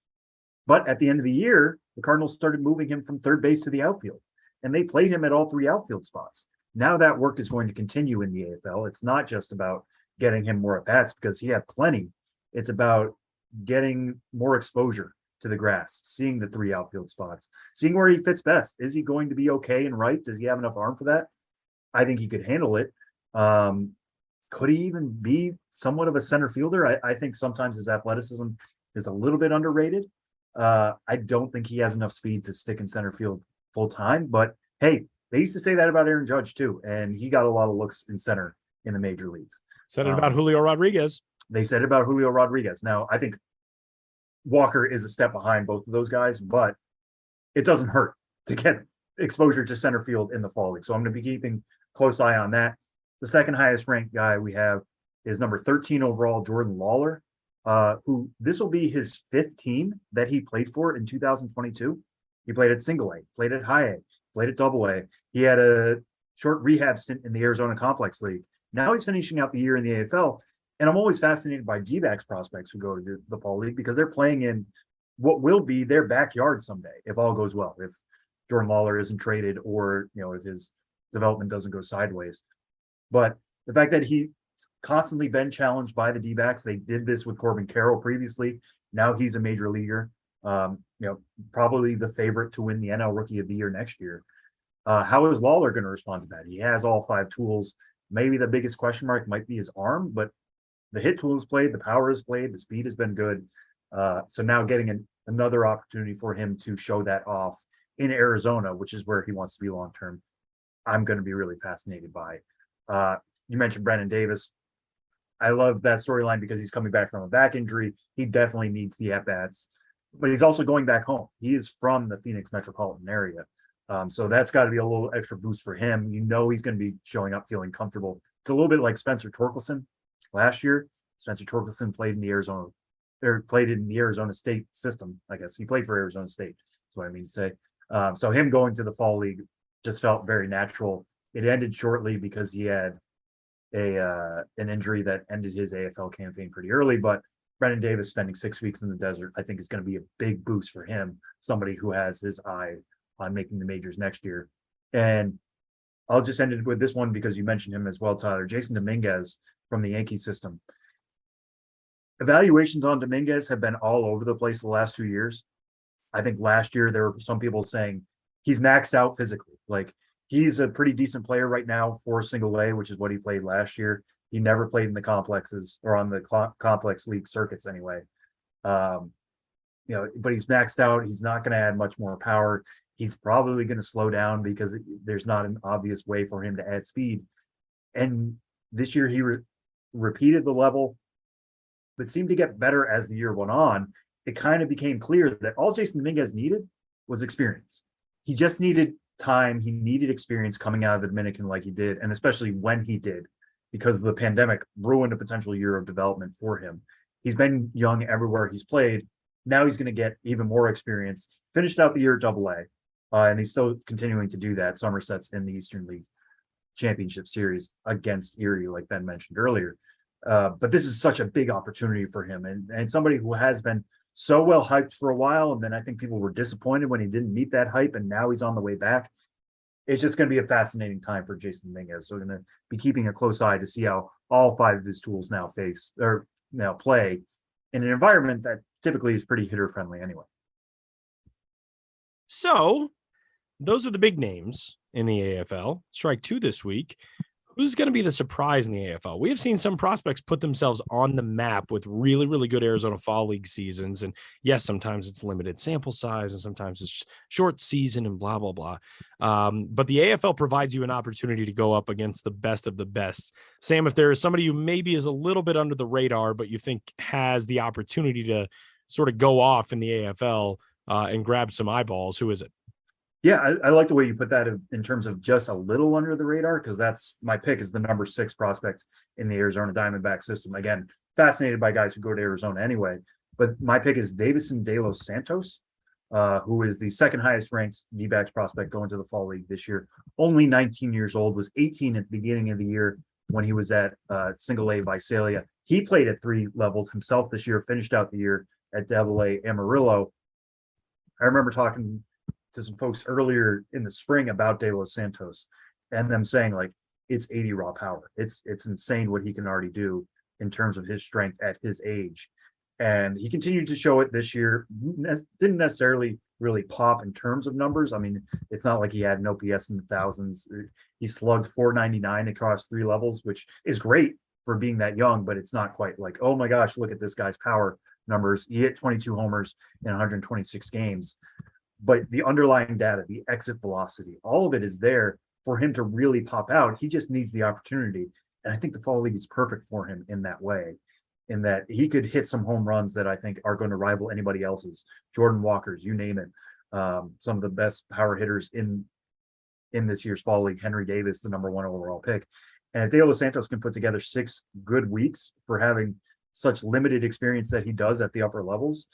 But at the end of the year, the Cardinals started moving him from third base to the outfield, and they played him at all 3 outfield spots. Now that work is going to continue in the AFL. It's not just about getting him more at-bats, because he had plenty. It's about getting more exposure to the grass, seeing the 3 outfield spots, seeing where he fits best. Is he going to be okay and right? Does he have enough arm for that? I think he could handle it. Could he even be somewhat of a center fielder? I think sometimes his athleticism is a little bit underrated. I don't think he has enough speed to stick in center field full time, but hey, they used to say that about Aaron Judge too, and he got a lot of looks in center in the major leagues.
Said it about Julio Rodriguez.
They said it about Julio Rodriguez. Now, I think Walker is a step behind both of those guys, but it doesn't hurt to get exposure to center field in the Fall League. So I'm going to be keeping close eye on that. The second highest ranked guy we have is number 13 overall, Jordan Lawler, who this will be his 5th team that he played for in 2022. He played at Single A, played at High A, played at Double A. He had a short rehab stint in the Arizona Complex League. Now he's finishing out the year in the AFL. And I'm always fascinated by D-backs prospects who go to the Fall League, because they're playing in what will be their backyard someday, if all goes well, if Jordan Lawler isn't traded, or if his development doesn't go sideways. But the fact that he's constantly been challenged by the D-backs, they did this with Corbin Carroll previously. Now he's a major leaguer, probably the favorite to win the NL Rookie of the Year next year. How is Lawler going to respond to that? He has all 5 tools. Maybe the biggest question mark might be his arm, but the hit tool is played, the power is played, the speed has been good. So now getting another opportunity for him to show that off in Arizona, which is where he wants to be long-term, I'm going to be really fascinated by. You mentioned Brennan Davis. I love that storyline because he's coming back from a back injury. He definitely needs the at-bats, but he's also going back home. He is from the Phoenix metropolitan area. So that's got to be a little extra boost for him. He's going to be showing up feeling comfortable. It's a little bit like Spencer Torkelson last year. Spencer Torkelson played in the Arizona State system. I guess he played for Arizona State. That's what I mean to say. So him going to the Fall League just felt very natural. It ended shortly because he had an injury that ended his AFL campaign pretty early. But Brennan Davis spending 6 weeks in the desert, I think, is going to be a big boost for him. Somebody who has his eye on making the majors next year. And I'll just end it with this one because you mentioned him as well, Tyler. Jason Dominguez from the Yankee system. Evaluations on Dominguez have been all over the place the last 2 years. I think last year there were some people saying he's maxed out physically. Like, he's a pretty decent player right now for single A, which is what he played last year. He never played in the complexes or on the complex league circuits anyway. But he's maxed out. He's not going to add much more power. He's probably going to slow down because there's not an obvious way for him to add speed. And this year he repeated the level, but seemed to get better as the year went on. It kind of became clear that all Jason Dominguez needed was experience. He just needed time. He needed experience coming out of the Dominican like he did, and especially when he did, because the pandemic ruined a potential year of development for him. He's been young everywhere he's played. Now he's going to get even more experience. Finished out the year at AA, and he's still continuing to do that. Somerset's in the Eastern League Championship Series against Erie, like Ben mentioned earlier. But this is such a big opportunity for him, and somebody who has been so well hyped for a while, and then I think people were disappointed when he didn't meet that hype, and now he's on the way back. It's just going to be a fascinating time for Jason Dominguez. So we're going to be keeping a close eye to see how all 5 of his tools now play in an environment that typically is pretty hitter friendly anyway.
So those are the big names in the AFL. Strike 2 this week. Who's going to be the surprise in the AFL? We have seen some prospects put themselves on the map with really, really good Arizona Fall League seasons. And yes, sometimes it's limited sample size and sometimes it's short season and blah, blah, blah. But the AFL provides you an opportunity to go up against the best of the best. Sam, if there is somebody who maybe is a little bit under the radar, but you think has the opportunity to sort of go off in the AFL and grab some eyeballs, who is it?
Yeah, I like the way you put that in terms of just a little under the radar, because that's my pick is the number 6 prospect in the Arizona Diamondback system. Again, fascinated by guys who go to Arizona anyway, but my pick is Davison De Los Santos, who is the second highest ranked D-backs prospect going to the Fall League this year. Only 19 years old, was 18 at the beginning of the year when he was at Single A Visalia. He played at 3 levels himself this year, finished out the year at AA Amarillo. I remember talking to some folks earlier in the spring about De Los Santos and them saying, like, it's 80 raw power. It's insane what he can already do in terms of his strength at his age. And he continued to show it this year. Didn't necessarily really pop in terms of numbers. I mean, it's not like he had an OPS in the thousands. He slugged .499 across 3 levels, which is great for being that young, but it's not quite like, oh my gosh, look at this guy's power numbers. He hit 22 homers in 126 games. But the underlying data, the exit velocity, all of it is there for him to really pop out. He just needs the opportunity. And I think the Fall League is perfect for him in that way, in that he could hit some home runs that I think are going to rival anybody else's. Jordan Walker's, you name it. Some of the best power hitters in this year's Fall League. Henry Davis, the number 1 overall pick. And if De Los Santos can put together 6 good weeks for having such limited experience that he does at the upper levels,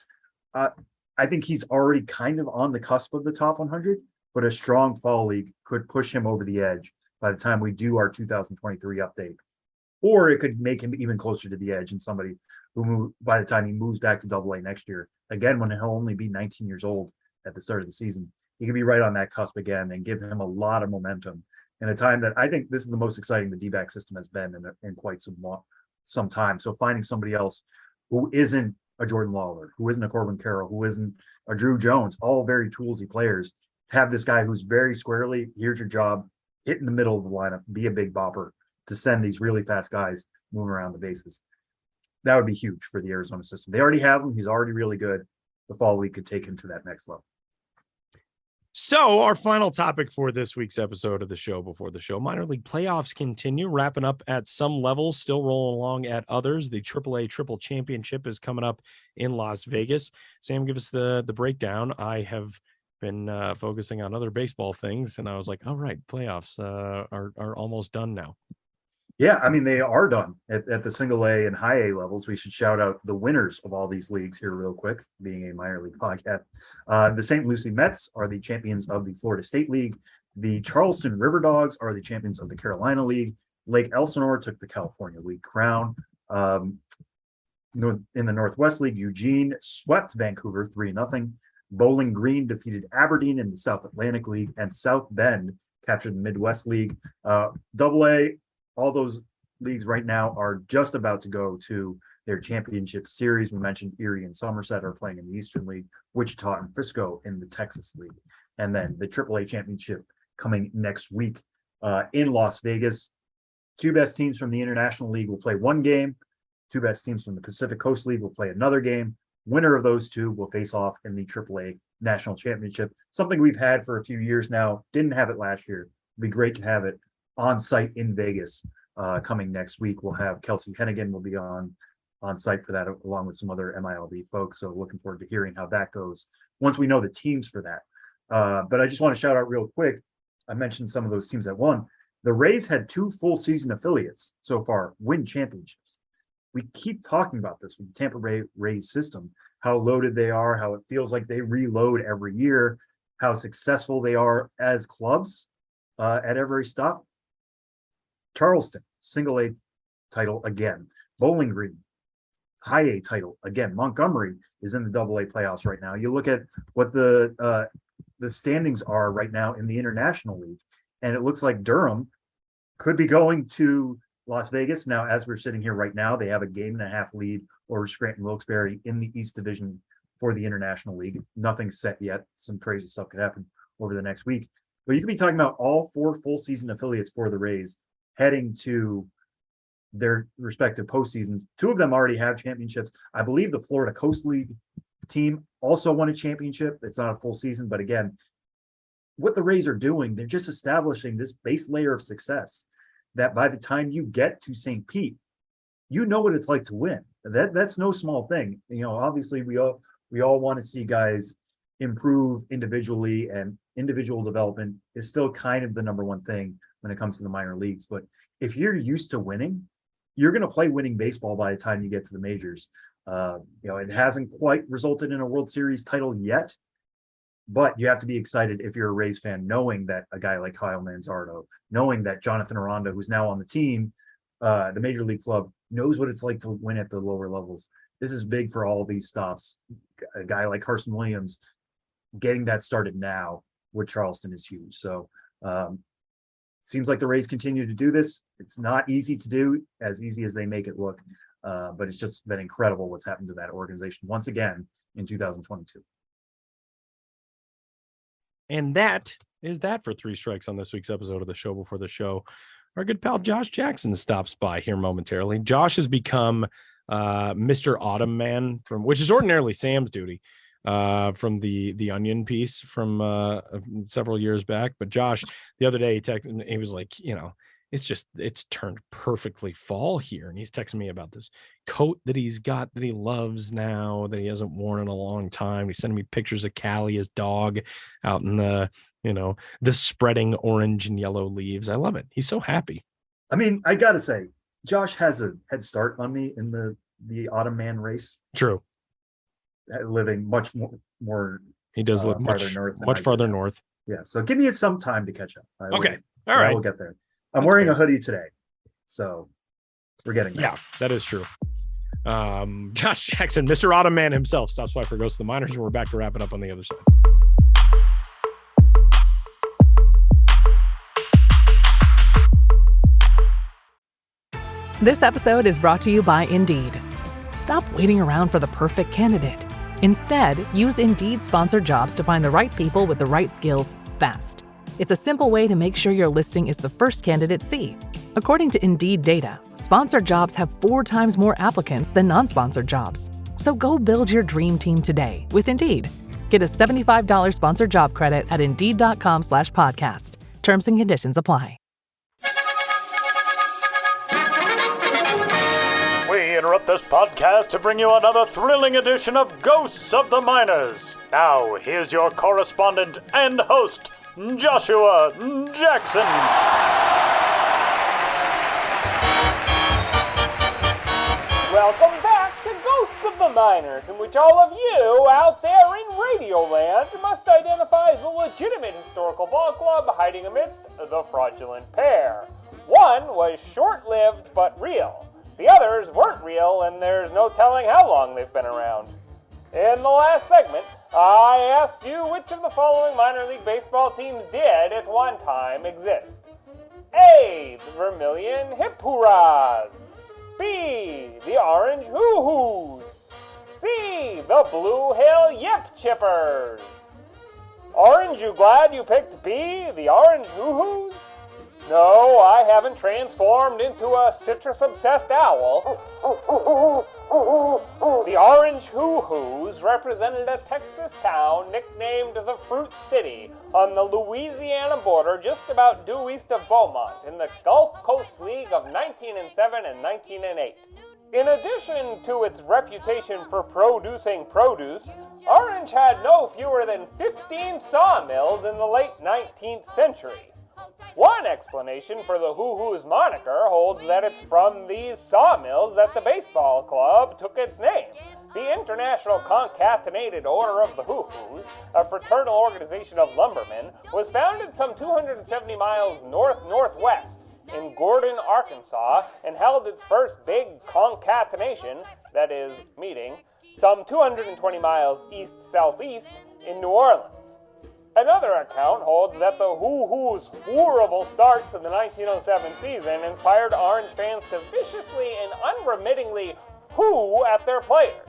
I think he's already kind of on the cusp of the top 100, but a strong Fall League could push him over the edge by the time we do our 2023 update. Or it could make him even closer to the edge and somebody who, by the time he moves back to AA next year, again, when he'll only be 19 years old at the start of the season, he could be right on that cusp again and give him a lot of momentum in a time that I think this is the most exciting the D-back system has been in quite some time. So finding somebody else who isn't a Jordan Lawler, who isn't a Corbin Carroll, who isn't a Drew Jones, all very toolsy players, to have this guy who's very squarely, here's your job, hit in the middle of the lineup, be a big bopper to send these really fast guys moving around the bases. That would be huge for the Arizona system. They already have him. He's already really good. The Fall League could take him to that next level.
So our final topic for this week's episode of the show before the show, minor league playoffs continue, wrapping up at some levels, still rolling along at others. The AAA Triple Championship is coming up in Las Vegas. Sam, give us the breakdown. I have been focusing on other baseball things, and I was like, all right, playoffs are almost done now.
Yeah, I mean, they are done at the single A and high A levels. We should shout out the winners of all these leagues here real quick, being a minor league podcast. The St. Lucie Mets are the champions of the Florida State League. The Charleston River Dogs are the champions of the Carolina League. Lake Elsinore took the California League crown. In the Northwest League, Eugene swept Vancouver 3-0. Bowling Green defeated Aberdeen in the South Atlantic League, and South Bend captured the Midwest League. Double A, all those leagues right now are just about to go to their championship series. We mentioned Erie and Somerset are playing in the Eastern League, Wichita and Frisco in the Texas League. And then the AAA championship coming next week in Las Vegas. Two best teams from the International League will play one game. Two best teams from the Pacific Coast League will play another game. Winner of those two will face off in the AAA National Championship, something we've had for a few years now. Didn't have it last year. It'd be great to have it on site in Vegas coming next week. We'll have Kelsey Hennigan will be on site for that, along with some other MILB folks. So looking forward to hearing how that goes once we know the teams for that. But I just want to shout out real quick. I mentioned some of those teams that won. The Rays had 2 full season affiliates so far win championships. We keep talking about this with the Tampa Bay Rays system, how loaded they are, how it feels like they reload every year, how successful they are as clubs at every stop. Charleston, single A title again. Bowling Green, high A title again. Montgomery is in the double A playoffs right now. You look at what the standings are right now in the International League, and it looks like Durham could be going to Las Vegas. Now, as we're sitting here right now, they have a 1.5 lead over Scranton Wilkes-Barre in the East Division for the International League. Nothing's set yet. Some crazy stuff could happen over the next week. But you could be talking about all 4 full season affiliates for the Rays heading to their respective postseasons. 2 of them already have championships. I believe the Florida Coast League team also won a championship. It's not a full season, but again, what the Rays are doing, they're just establishing this base layer of success that by the time you get to St. Pete, you know what it's like to win. That's no small thing. You know, obviously we all want to see guys improve individually, and individual development is still kind of the number one thing when it comes to the minor leagues. But if you're used to winning, you're going to play winning baseball by the time you get to the majors. It hasn't quite resulted in a World Series title yet, but you have to be excited if you're a Rays fan, knowing that a guy like Kyle Manzardo, knowing that Jonathan Aranda, who's now on the team, the major league club, knows what it's like to win at the lower levels. This is big for all of these stops. A guy like Carson Williams getting that started now with Charleston is huge. So seems like the Rays continue to do this. It's not easy to do, as easy as they make it look, but it's just been incredible what's happened to that organization once again in 2022.
And that is that for 3 Strikes on this week's episode of the Show Before the Show. Our good pal Josh Jackson stops by here momentarily. Josh has become Mr. Autumn Man, which is ordinarily Sam's duty, from the Onion piece from several years back. But Josh, the other day, he was like, it's turned perfectly fall here. And he's texting me about this coat that he's got that he loves now, that he hasn't worn in a long time. He's sending me pictures of Callie, his dog, out in the spreading orange and yellow leaves. I love it. He's so happy.
I mean, I got to say, Josh has a head start on me in the Autumn Man race.
True.
Living much more.
He does live much farther north.
Yeah. So give me some time to catch up.
Okay. All right.
We'll get there. I'm wearing a hoodie today, so we're getting there.
Yeah, that is true. Josh Jackson, Mr. Autumn Man himself, stops by for Ghost of the Minors, and we're back to wrap it up on the other side.
This episode is brought to you by Indeed. Stop waiting around for the perfect candidate. Instead, use Indeed sponsored jobs to find the right people with the right skills fast. It's a simple way to make sure your listing is the first candidates see. According to Indeed data, sponsored jobs have 4 times more applicants than non-sponsored jobs. So go build your dream team today with Indeed. Get a $75 sponsored job credit at Indeed.com/podcast. Terms and conditions apply.
We interrupt this podcast to bring you another thrilling edition of Ghosts of the Minors. Now, here's your correspondent and host, Joshua Jackson.
Welcome back to Ghosts of the Minors, in which all of you out there in Radioland must identify the legitimate historical ball club hiding amidst the fraudulent pair. One was short-lived but real. The others weren't real, and there's no telling how long they've been around. In the last segment, I asked you which of the following minor league baseball teams did at one time exist. A. The Vermilion Hip Hurrahs. B. The Orange Hoo-Hoos. C. The Blue Hill Yip Chippers. Orange, you glad you picked B, the Orange Hoo-Hoos? No, I haven't transformed into a citrus-obsessed owl. The Orange Hoo-Hoos represented a Texas town nicknamed the Fruit City on the Louisiana border just about due east of Beaumont in the Gulf Coast League of 1907 and 1908. In addition to its reputation for producing produce, Orange had no fewer than 15 sawmills in the late 19th century. One explanation for the Hoo-Hoos moniker holds that it's from these sawmills that the baseball club took its name. The International Concatenated Order of the Hoo-Hoos, a fraternal organization of lumbermen, was founded some 270 miles north-northwest in Gordon, Arkansas, and held its first big concatenation, that is, meeting, some 220 miles east-southeast in New Orleans. Another account holds that the Hoo-Hoos' horrible start to the 1907 season inspired Orange fans to viciously and unremittingly hoo at their players.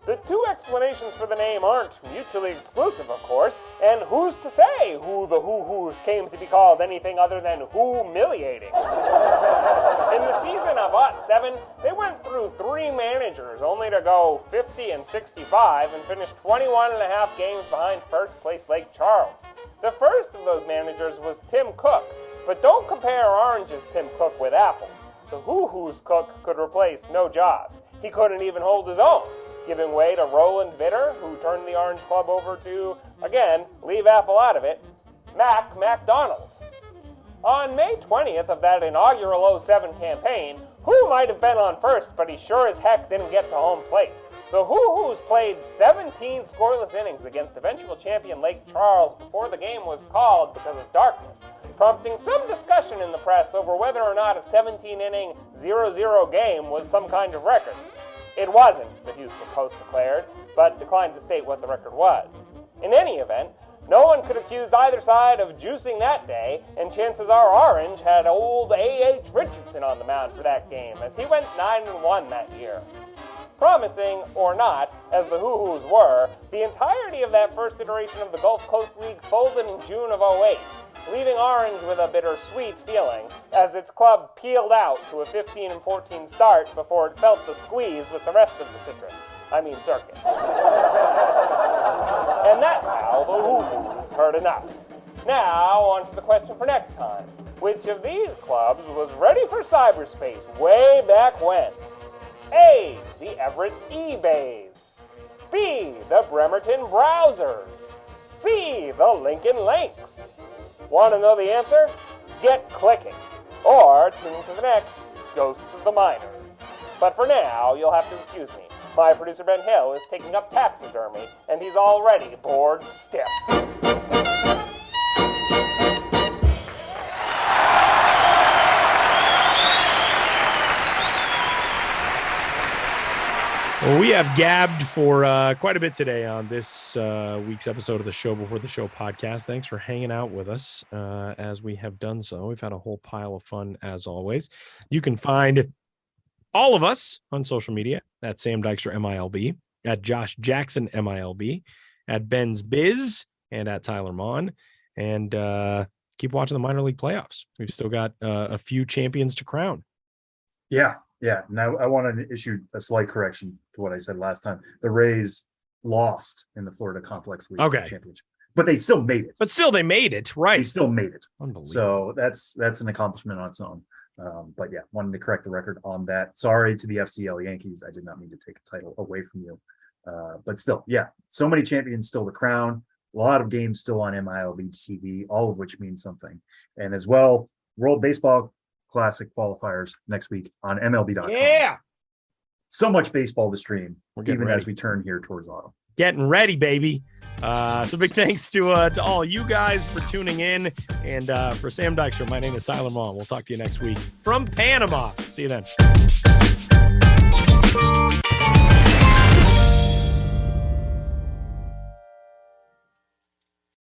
The two explanations for the name aren't mutually exclusive, of course, and who's to say who the Hoo-Hoos came to be called anything other than humiliating? In the season of '07, they went through 3 managers only to go 50 and 65 and finish 21 and a half games behind first place Lake Charles. The first of those managers was Tim Cook, but don't compare Orange's Tim Cook with Apple's. The Hoo-Hoos Cook could replace no jobs. He couldn't even hold his own, giving way to Roland Vitter, who turned the Orange Club over to, again, leave Apple out of it, Mac MacDonald. On May 20th of that inaugural '07 campaign, Who might have been on first, but he sure as heck didn't get to home plate. The Hoo-Hoos played 17 scoreless innings against eventual champion Lake Charles before the game was called because of darkness, prompting some discussion in the press over whether or not a 17-inning 0-0 game was some kind of record. It wasn't, the Houston Post declared, but declined to state what the record was. In any event, no one could accuse either side of juicing that day, and chances are Orange had old A.H. Richardson on the mound for that game, as he went 9-1 that year. Promising, or not, as the Hoo-Hoos were, the entirety of that first iteration of the Gulf Coast League folded in June of '08, leaving Orange with a bittersweet feeling, as its club peeled out to a 15-14 start before it felt the squeeze with the rest of the circuit. And that's how the Hoo-Hoos heard enough. Now, on to the question for next time. Which of these clubs was ready for cyberspace way back when? A. The Everett eBays. B. The Bremerton Browsers. C. The Lincoln Lynx. Want to know the answer? Get clicking. Or tune to the next Ghosts of the Miners. But for now, you'll have to excuse me. My producer Ben Hill is taking up taxidermy, and he's already bored stiff.
Well, we have gabbed for quite a bit today on this week's episode of the Show Before the Show podcast. Thanks for hanging out with us as we have done so. We've had a whole pile of fun as always. You can find all of us on social media at Sam Dykstra MILB, at Josh Jackson MILB, at Ben's Biz, and at Tyler Mon. And keep watching the minor league playoffs. We've still got a few champions to crown.
Yeah. Now I want to issue a slight correction to what I said last time. The Rays lost in the Florida Complex League Championship, but they still made it.
But still, they made it, right?
They still made it.
Unbelievable.
So that's an accomplishment on its own. But yeah, wanted to correct the record on that. Sorry to the FCL Yankees. I did not mean to take a title away from you. But still, yeah, so many champions still to crown. A lot of games still on MILB TV, all of which means something. And as well, World Baseball Classic qualifiers next week on MLB.com.
Yeah.
So much baseball to stream, even
ready
as we turn here towards autumn.
Getting ready, baby. So big thanks to all you guys for tuning in. And for Sam Dykstra, my name is Tyler Mon. We'll talk to you next week from Panama. See you then.